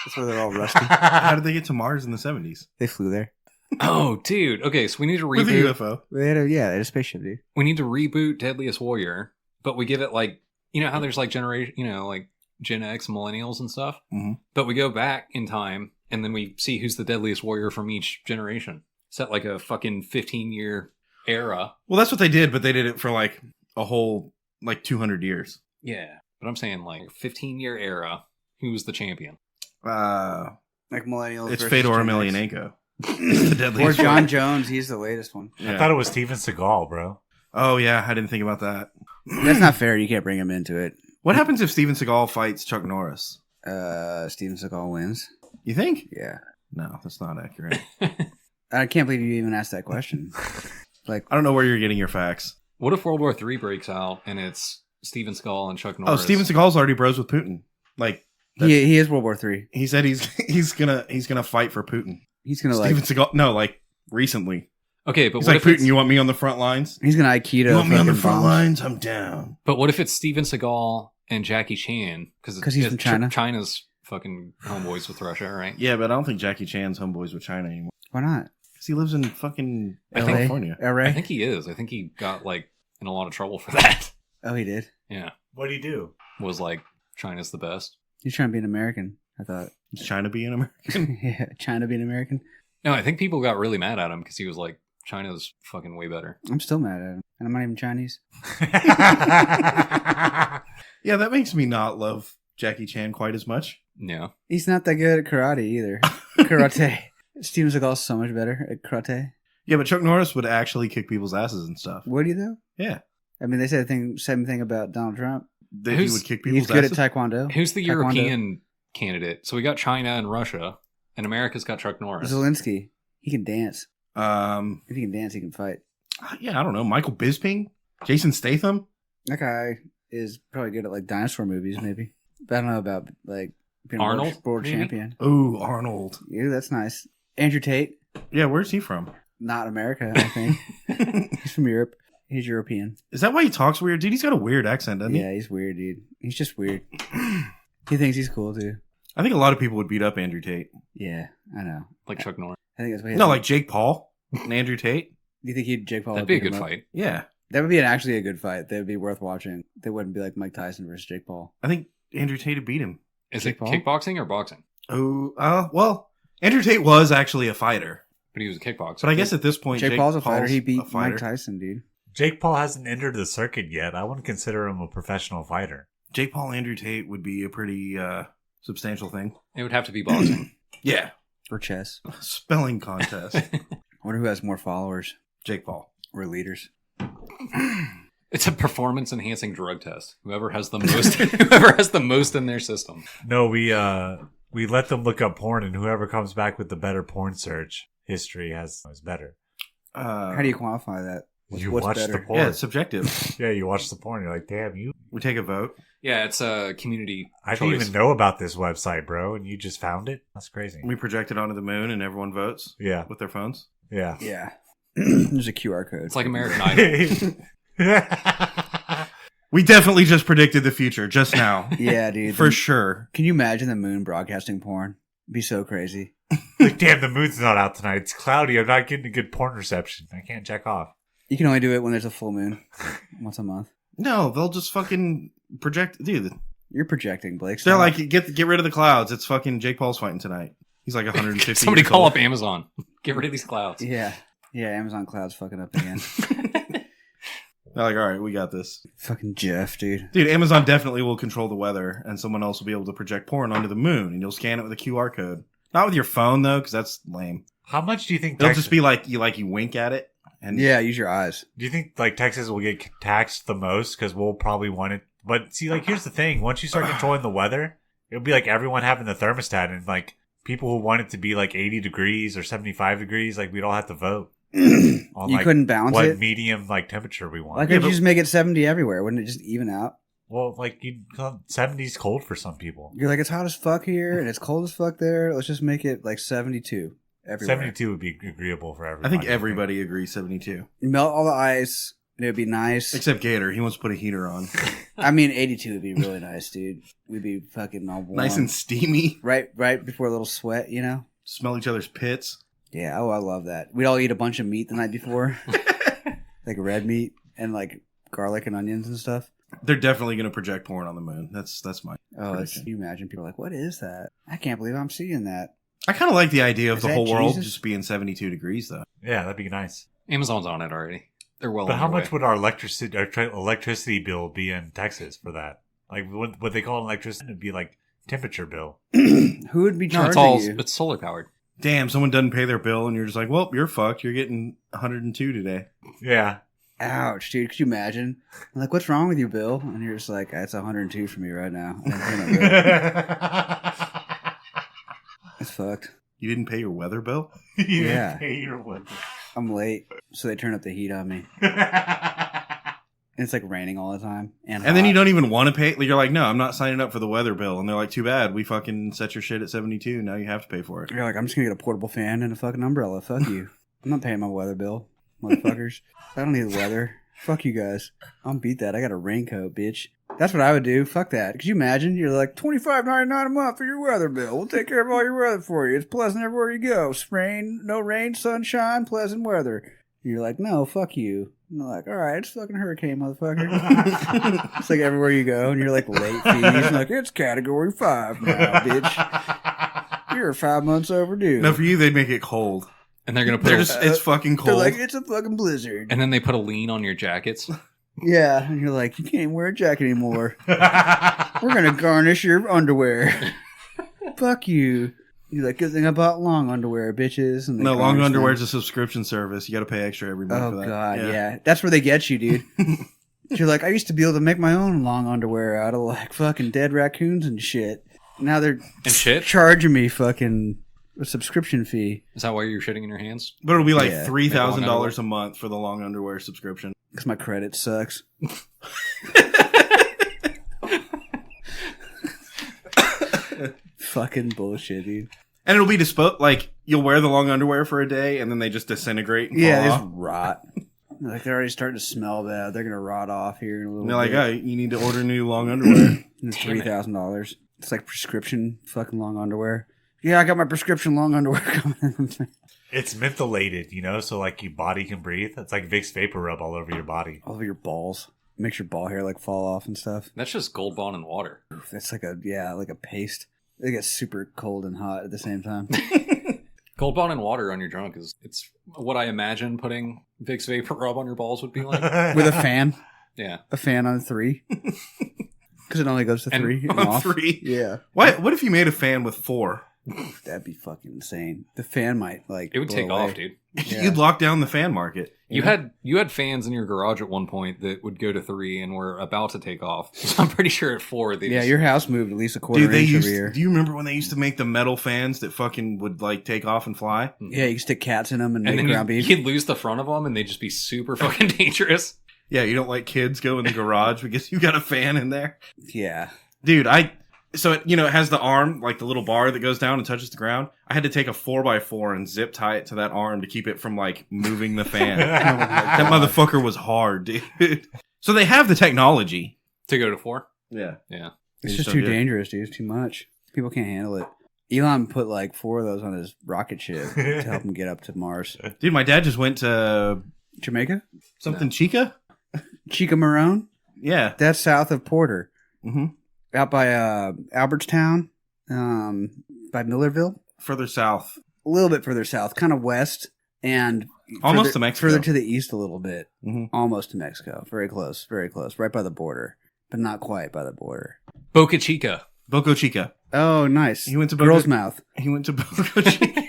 That's where they're all rusty. How did they get to Mars in the 70s? They flew there. Oh, dude. Okay, so we need to With a reboot. UFO. They had they had a spaceship, dude. We need to reboot Deadliest Warrior, but we give it like, you know how there's like generation, like Gen X, millennials and stuff. Mhm. But we go back in time and then we see who's the deadliest warrior from each generation. Set like a fucking 15-year era. Well, that's what they did, but they did it for like a whole, like 200 years. Yeah, but I'm saying like 15-year era. Who's the champion? Like millennials. It's versus Fedor Gen X. Emelianenko. It's the Or deadliest John warrior. Jones. He's the latest one. Yeah. I thought it was Steven Seagal, bro. Oh, yeah. I didn't think about that. That's not fair. You can't bring him into it. What happens if Steven Seagal fights Chuck Norris? Steven Seagal wins. You think? Yeah. No, that's not accurate. I can't believe you even asked that question. Like, I don't know where you're getting your facts. What if World War III breaks out and it's Steven Seagal and Chuck Norris? Oh, Steven Seagal's already bros with Putin. Like he is World War III. he said, he's gonna fight for Putin. He's gonna Steven like Seagal, no, like recently. Okay, but He's what like, if it's, Putin, you want me on the front lines? he's gonna Aikido. You want me on the fucking front bombs. lines? I'm down. But what if it's Steven Seagal and Jackie Chan? 'Cause he's from China? China's fucking homeboys with Russia, right? Yeah, but I don't think Jackie Chan's homeboys with China anymore. Why not? Because he lives in fucking LA? California. LA? I think he is. I think he got like in a lot of trouble for that. Oh, he did. Yeah, What'd he do? was like China's the best. He's trying to be an American. I thought. Is China being American? Yeah, China being American. No, I think people got really mad at him because he was like, China's fucking way better. I'm still mad at him, and I'm not even Chinese. Yeah, that makes me not love Jackie Chan quite as much. Yeah. He's not that good at karate either. Karate. Steven Seagal's so much better at karate. Yeah, but Chuck Norris would actually kick people's asses and stuff. Would he though? Yeah. I mean, they said the same thing about Donald Trump. That he Who's- would kick He's people's good asses. at taekwondo. Who's the Taekwondo. European candidate? So we got China and Russia, and America's got Chuck Norris. Zelensky. He can dance. Um, If he can dance, he can fight. yeah, I don't know. Michael Bisping? Jason Statham? That guy is probably good at like dinosaur movies, maybe. But I don't know about like being a Arnold, world maybe? champion. Ooh, Arnold. Yeah, that's nice. Andrew Tate, Yeah, where's he from? not America, I think. He's from Europe. He's European. Is that why he talks weird? Dude, he's got a weird accent, doesn't Yeah, he's weird, dude. He's just weird. He thinks he's cool too. I think a lot of people would beat up Andrew Tate. Yeah, I know. Like Chuck Norris. I think that's what he No, like Jake Paul and Andrew Tate. Do you think he'd Jake Paul? That'd would be a beat him good up? fight. Yeah. That would be actually a good fight. That would be worth watching. They wouldn't be like Mike Tyson versus Jake Paul. I think Andrew Tate would beat him. Is Jake it Paul? kickboxing or boxing? Oh, well, Andrew Tate was actually a fighter. But he was a kickboxer. But I guess at this point, Jake Paul's a fighter. He beat Mike Tyson, dude. Jake Paul hasn't entered the circuit yet. I wouldn't consider him a professional fighter. Jake Paul and Andrew Tate would be a pretty substantial thing. it would have to be boxing. Yeah. Or chess. Spelling contest. I wonder who has more followers Jake Paul. or leaders. It's a performance enhancing drug test. Whoever has the most whoever has the most in their system. No, we let them look up porn, and whoever comes back with the better porn search history is better. How do you quantify that? You What's watch better? the porn. Yeah, it's subjective. Yeah, you watch the porn. You're like, damn, you. We take a vote. Yeah, it's a community I choice. didn't even know about this website, bro, and you just found it? That's crazy. We project it onto the moon and everyone votes Yeah, with their phones. yeah. Yeah. There's a QR code. It's like American Idol. We definitely just predicted the future just now. Yeah, dude. For sure. Can you imagine the moon broadcasting porn? It'd be so crazy. Like, damn, the moon's not out tonight. It's cloudy. I'm not getting a good porn reception. I can't check off. You can only do it when there's a full moon. Once a month. No, they'll just fucking project. Dude, You're projecting, Blake. they're Stop. like, get rid of the clouds. It's fucking Jake Paul's fighting tonight. He's like 150 Somebody years call old. up Amazon. Get rid of these clouds. Yeah. Yeah, Amazon Cloud's fucking up again. They're like, all right, we got this. Fucking Jeff, dude. Dude, Amazon definitely will control the weather, and someone else will be able to project porn onto the moon, and you'll scan it with a QR code. Not with your phone though, because that's lame. How much do you think It'll just be like you wink at it. And Yeah, use your eyes. Do you think like Texas will get taxed the most because we'll probably want it? But see, like here's the thing: once you start controlling the weather, it'll be like everyone having the thermostat, and like people who want it to be like 80 degrees or 75 degrees, like we'd all have to vote. On, You like, couldn't balance what it? medium like temperature we want. Why couldn't you just make it 70 everywhere? Wouldn't it just even out? Well, like 70's cold for some people. You're like, it's hot as fuck here and it's cold as fuck there. Let's just make it like 72 everywhere. 72 would be agreeable for I everybody. think everybody agrees 72. Melt all the ice. And it would be nice. Except Gator. He wants to put a heater on. I mean, 82 would be really nice, dude. We'd be fucking all warm. Nice and steamy. Right before a little sweat, you know? Smell each other's pits. Yeah, I love that. We'd all eat a bunch of meat the night before. Like red meat and like garlic and onions and stuff. They're definitely going to project porn on the moon. That's my prediction. Can you imagine people are like, what is that? I can't believe I'm seeing that. I kind of like the idea of Is the that whole world Jesus? just being 72 degrees, though. Yeah, that'd be nice. Amazon's on it already. They're well. But how underway. much would our electricity bill be in Texas for that? Like what they call electricity would be like temperature bill. Who would be No, charging you? it's solar powered. Damn, someone doesn't pay their bill, and you're just like, well, you're fucked. You're getting 102 today. Yeah. Ouch, dude. Could you imagine? I'm like, what's wrong with you, Bill? And you're just like, it's 102 for me right now. It's fucked. You didn't pay your weather bill? You didn't Yeah. pay your weather. I'm late, so they turn up the heat on me. And it's like raining all the time. And And then hot. you don't even want to pay. You're like, no, I'm not signing up for the weather bill. And they're like, too bad. We fucking set your shit at 72. Now you have to pay for it. You're like, I'm just gonna get a portable fan and a fucking umbrella. Fuck you. I'm not paying my weather bill, motherfuckers. I don't need the weather. Fuck you guys. I'll beat that. I got a raincoat, bitch. That's what I would do. Fuck that. Could you imagine? You're like $25.99 a month for your weather bill. We'll take care of all your weather for you. It's pleasant everywhere you go. Rain, no rain, sunshine, pleasant weather. You're like, no, fuck you. And they're like, all right, it's fucking hurricane, motherfucker. It's like everywhere you go, and you're like late fees. And like, it's category 5 now, bitch. You're 5 months overdue. No, for you, they'd make it cold. And they're gonna put. They're just, it's fucking They're cold. like, it's a fucking blizzard. and then they put a lien on your jackets. Yeah, and you're like, you can't even wear a jacket anymore. We're gonna garnish your underwear. Fuck you. You're like, good thing I bought long underwear, bitches. And they No, long garnish underwear them. is a subscription service. You got to pay extra every month for Oh that. god, yeah. That's where they get you, dude. You're like, I used to be able to make my own long underwear out of like fucking dead raccoons and shit. Now they're And shit. charging me fucking a subscription fee Is that why you're shitting in your hands? But it'll be like Yeah. $3,000 a month for the long underwear subscription. because my credit sucks. Fucking bullshit, dude. And it'll be like, you'll wear the long underwear for a day, and then they just disintegrate and Yeah, fall they off. just rot. Like they're already starting to smell bad. They're gonna rot off here in a little And they're like, bit. oh, you need to order new long underwear. It's $3,000. It's like prescription fucking long underwear. Yeah, I got my prescription long underwear coming. It's mentholated, you know, so like your body can breathe. It's like Vicks Vapor Rub all over your body. All over your balls. Makes your ball hair like fall off and stuff. That's just Gold Bond and water. That's like a paste. They get super cold and hot at the same time. Gold Bond and water on your junk it's what I imagine putting Vicks Vapor Rub on your balls would be like. With a fan. Yeah. A fan on 3. Because it only goes to And 3. and on off. 3. Yeah. What if you made a fan with 4? That'd be fucking insane. The fan might like It would blow take away. off, dude. Yeah. You'd lock down the fan market. You had fans in your garage at one point that would go to 3 and were about to take off. So I'm pretty sure at 4 they Yeah, just, your house moved at least a quarter Dude, they inch used. every year. Do you remember when they used to make the metal fans that fucking would like take off and fly? Yeah, you can stick cats in them and and make then ground beef. you'd lose the front of them and they'd just be super fucking dangerous. Yeah, you don't let kids go in the garage because you got a fan in there, Yeah. dude. It has the arm, like the little bar that goes down and touches the ground. I had to take a 4x4 and zip tie it to that arm to keep it from like moving the fan. That motherfucker was hard, dude. So they have the technology. To go to 4? Yeah. Yeah. It's It's just so too good. dangerous, dude. It's too much. People can't handle it. Elon put like 4 of those on his rocket ship to help him get up to Mars. Dude, my dad just went to Jamaica? something Chica. Chica Marone? Yeah. That's south of Porter. hmm Out by Albertstown, by Millerville. Further south. A little bit further south, kind of west, and Almost further- to Mexico. Further to the east a little bit. Mhm. Almost to Mexico. Very close, right by the border, but not quite by the border. Boca Chica. Boca Chica. Oh, nice. He went to Girl's Mouth. He went to Boca Chica.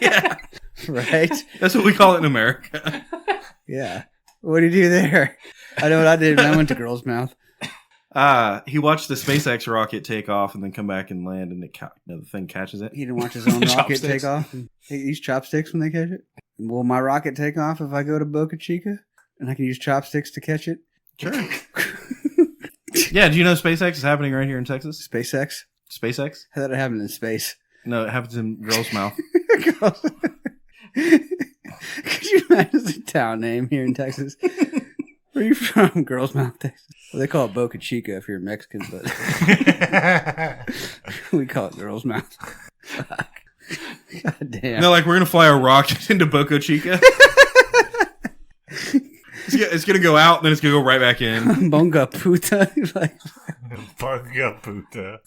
Yeah. Right? That's what we call it in America. Yeah. What did you do there? I know what I did when I went to Girl's Mouth. He watched the SpaceX rocket take off and then come back and land, and the thing catches it. He didn't watch his own rocket take off and use chopsticks when they catch it? Will my rocket take off if I go to Boca Chica and I can use chopsticks to catch it? Sure. Yeah, do you know SpaceX is happening right here in Texas? SpaceX? SpaceX? How did it happen in space? No, it happens in Girl's Mouth. Could you imagine the town name here in Texas? Where are you from? Girl's Mouth, Texas. Well, they call it Boca Chica if you're Mexican, but we call it Girl's Mouth. God damn. No, like we're going to fly a rocket into Boca Chica. It's going to go out, then it's going to go right back in. Bonga puta. Like, Bonga puta.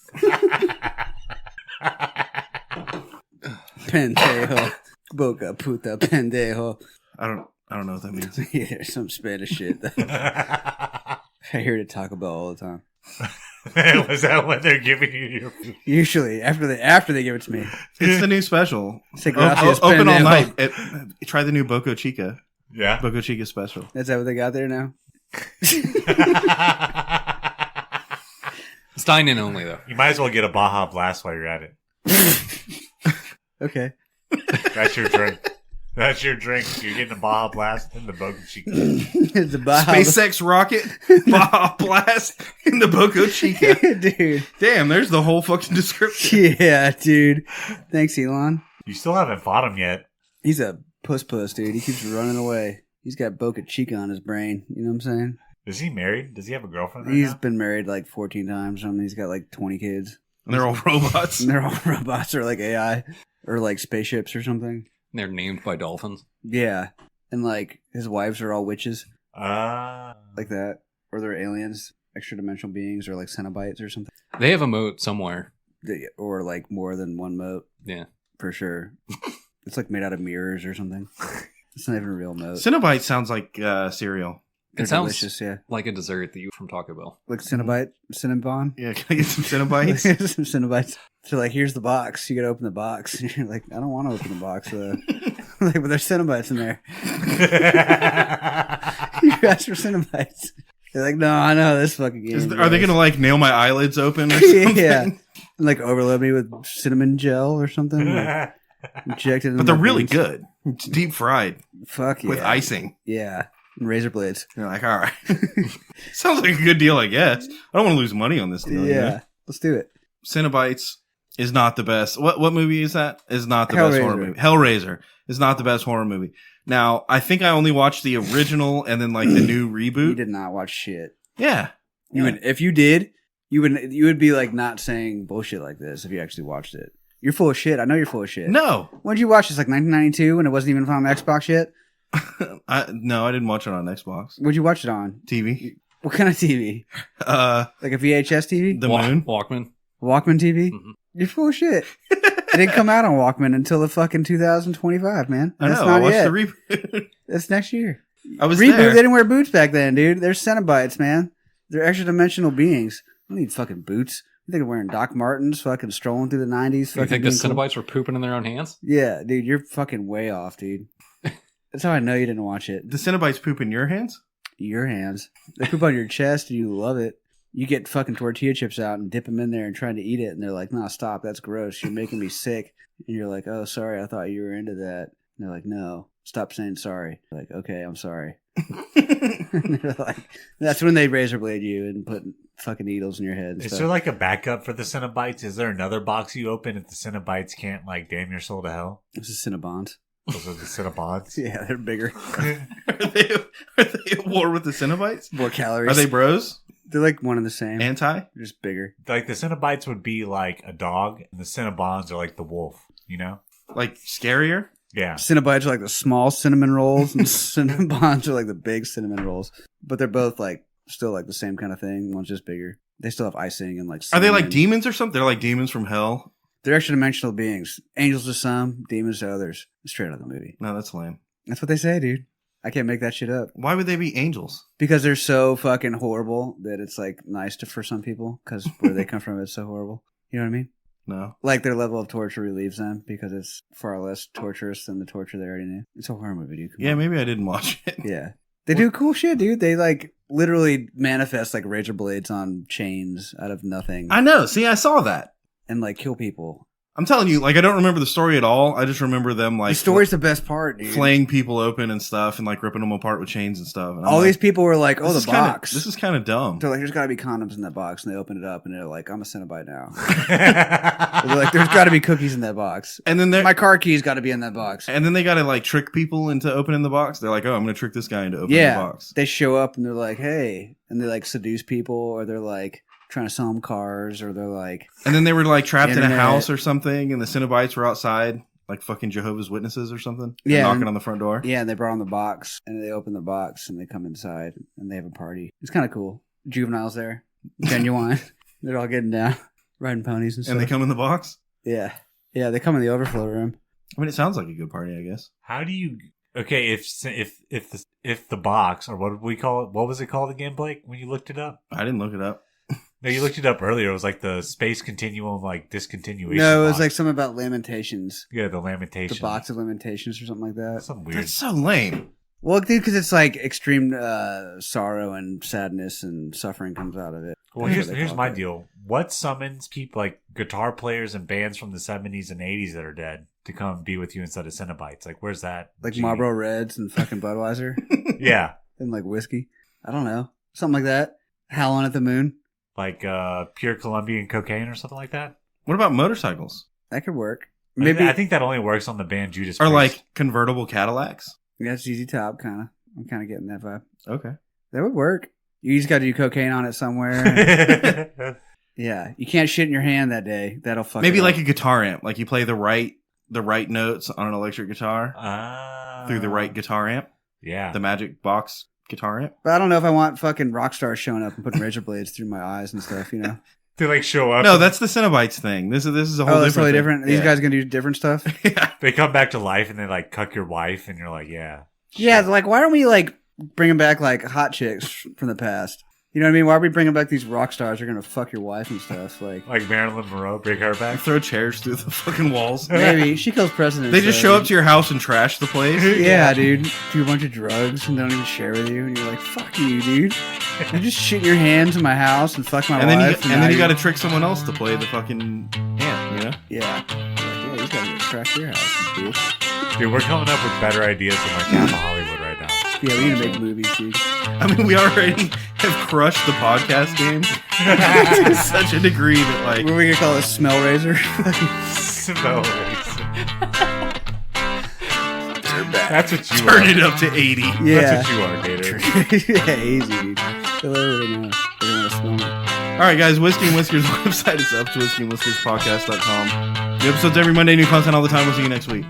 pendejo. Boca puta pendejo. I don't know what that means. Yeah, there's some Spanish shit. I hear it at Taco Bell all the time. Was that when they're giving you your food? Usually, after they give it to me. It's the new special. Say gracias, Open all pendejo. night. Try the new Boca Chica. Yeah. Boca Chica special. Is that what they got there now? It's dine-in only, though. You might as well get a Baja-blast while you're at it. Okay. That's your drink. That's your drink. You're getting a Baja-blast in the Boca Chica. It's a Baja SpaceX rocket, Baja-blast in the Boca Chica. Dude. Damn, there's the whole fucking description. Yeah, dude. Thanks, Elon. You still haven't fought him yet. He's a puss, dude. He keeps running away. He's got Boca Chica on his brain. You know what I'm saying? Is he married? Does he have a girlfriend right He's now? been married like 14 times or something. He's got like 20 kids. And they're all robots. And they're all robots or like AI or like spaceships or something. They're named by dolphins. Yeah. And like his wives are all witches Ah. like that. Or they're aliens, extra dimensional beings or like cinnabytes or something. They have a moat somewhere. Or like more than one moat. Yeah. For sure. It's like made out of mirrors or something. It's not even a real moat. Cinnabite sounds like cereal. They're It sounds delicious, yeah. like a dessert that you from Taco Bell. Like Cinnabite, Cinnabon. Yeah, can I get some Cinnabites? Some Cinnabites. So like, here's the box. You gotta open the box. And you're like, I don't want to open the box. Like, but there's Cinnabites in there. You asked for Cinnabites. They're like, no, I know this fucking game. Are they going to like nail my eyelids open or something? Yeah. And like overload me with cinnamon gel or something. Like, inject it in But they're my really veins. good. It's deep fried Fuck yeah. with icing. Yeah. And razor blades. You're like, all right. Sounds like a good deal, I guess. I don't want to lose money on this deal. Yeah. You know? Let's do it. Cinnabites is not the best. What movie is that? Is not the best horror Hellraiser. movie. Hellraiser is not the best horror movie. Now, I think I only watched the original and then like the new You reboot. did not watch shit. Yeah. You would, if you did, you would be like not saying bullshit like this if you actually watched it. You're full of shit. I know you're full of shit. No. When did you watch this? Like 1992 when it wasn't even on Xbox yet? No, I didn't watch it on Xbox. What'd you watch it on? TV. What kind of TV? Like a VHS TV? The Moon. Walkman. Walkman TV? Mhm. You're full of shit. It didn't come out on Walkman until the fucking 2025, man. I That's know. not I watched yet. the reboot. That's next year. I was Reboot, there. they didn't wear boots back then, dude. They're Cinnabites, man. They're extra dimensional beings. I don't need fucking boots. You think I'm wearing Doc Martens, fucking strolling through the 90s? You Fucking think the being cool? Cinnabites were pooping in their own hands? Yeah, dude, you're fucking way off, dude. That's how I know you didn't watch it. The Cinnabites poop in your hands? Your hands. They poop on your chest and you love it. You get fucking tortilla chips out and dip them in there and trying to eat it. And they're like, no, stop. That's gross. You're making me sick. And you're like, oh, sorry. I thought you were into that. And they're like, no, stop saying sorry. You're like, okay, I'm sorry. And they're like, that's when they razor blade you and put fucking needles in your head. And Is stuff. there like a backup for the Cinnabites? Is there another box you open if the Cinnabites can't like damn your soul to hell? This is Cinnabons. Those are the Cinnabots. Yeah, they're bigger. Are they at war with the Cinnabites? More calories. Are they bros? They're like one and the same. Anti? They're just bigger. Like the Cinnabites would be like a dog, and the Cinnabons are like the wolf. You know? Like scarier? Yeah. Cinnabites are like the small cinnamon rolls, and Cinnabons are like the big cinnamon rolls. But they're both like still like the same kind of thing. One's just bigger. They still have icing and like. Are they like cinnamon. demons or something? They're like demons from hell? They're extra dimensional beings. Angels to some, demons to others. Straight out of the movie. No, that's lame. That's what they say, dude. I can't make that shit up. Why would they be angels? Because they're so fucking horrible that it's like nice for some people because where they come from is so horrible. You know what I mean? No. Like their level of torture relieves them because it's far less torturous than the torture they already knew. It's a horror movie, dude. Come on. Maybe I didn't watch it. Yeah. They do cool shit, dude. They like literally manifest like razor blades on chains out of nothing. I know. See, I saw that. And like kill people. I'm telling you, like, I don't remember the story at all. I just remember them, like... The story's the best part, dude. Flaying people open and stuff and, like, ripping them apart with chains and stuff. And all these people were like, oh, the box. This is kind of dumb. They're like, there's got to be condoms in that box. And they open it up and they're like, I'm a cinnabyte now. They're like, there's got to be cookies in that box. And then my car keys got to be in that box. And then they got to, like, trick people into opening the box. They're like, oh, I'm going to trick this guy into opening the box. They show up and they're like, hey. And they, like, seduce people or they're like... trying to sell them cars, or they're like... And then they were, like, trapped in a house or something, and the cinnabytes were outside, like fucking Jehovah's Witnesses or something. Yeah. Knocking on the front door. Yeah, and they brought on the box, and they open the box, and they come inside, and they have a party. It's kind of cool. Juveniles there. Genuine. They're all getting down, riding ponies and stuff. And they come in the box? Yeah. Yeah, they come in the overflow room. I mean, it sounds like a good party, I guess. How do you... Okay, if the box, or what did we call it? What was it called again, Blake, when you looked it up? I didn't look it up. No, you looked it up earlier. It was like the space continuum, like discontinuation. No, it was like something about Lamentations. Yeah, the Lamentations. The box of Lamentations or something like that. Something weird. That's so lame. Well, dude, because it's like extreme sorrow and sadness and suffering comes out of it. Well, here's my deal. What summons people like guitar players and bands from the 70s and 80s that are dead to come be with you instead of Cinnabytes? Like, where's that? Like Marlboro Reds and fucking Budweiser? Yeah. And like whiskey? I don't know. Something like that. Howlin' at the Moon? Like pure Colombian cocaine or something like that? What about motorcycles? That could work. Maybe I think that only works on the band Judas Priest. Or Priest. like convertible Cadillacs? Yeah, it's ZZ Top, kind of. I'm kind of getting that vibe. Okay. That would work. You just got to do cocaine on it somewhere. Yeah. You can't shit in your hand that day. That'll fuck Maybe it like up. a guitar amp. Like you play the right notes on an electric guitar through the right guitar amp. Yeah. The Magic Box guitar amp. But I don't know if I want fucking rock stars showing up and putting razor blades through my eyes and stuff, you know? They like show up. No, that's the Cinnabytes thing. This is a whole different totally thing. different. These guys gonna do different stuff? Yeah. They come back to life and they like cuck your wife and you're like, yeah. Yeah, like why don't we like bringing back like hot chicks from the past? You know what I mean? Why are we bringing back these rock stars who are gonna fuck your wife and stuff? Like Marilyn Monroe, bring her back. Throw chairs through the fucking walls. Maybe she kills presidents. They just show up to your house and trash the place. Yeah, dude. Do a bunch of drugs and they don't even share with you, and you're like, "Fuck you, dude! You just shit your hands in my house and fuck my wife." And then you got to trick someone else to play the fucking amp, you know? Yeah. Yeah, you gotta trash your house, dude. Dude, we're coming up with better ideas than like half of Hollywood right now. Yeah, we need to make movies, dude. I mean, we already have crushed the podcast game to such a degree that, like... What are we going to call it? Smell Razor? Smell Razor. That's what you Turn it up to 80. Yeah. That's what you are, Gator. Yeah, easy, dude. They'll already know. They're going to smell me. All right, guys. Whiskey and Whiskers website is up to whiskeyandwhiskerspodcast.com. New episodes every Monday, new content all the time. We'll see you next week.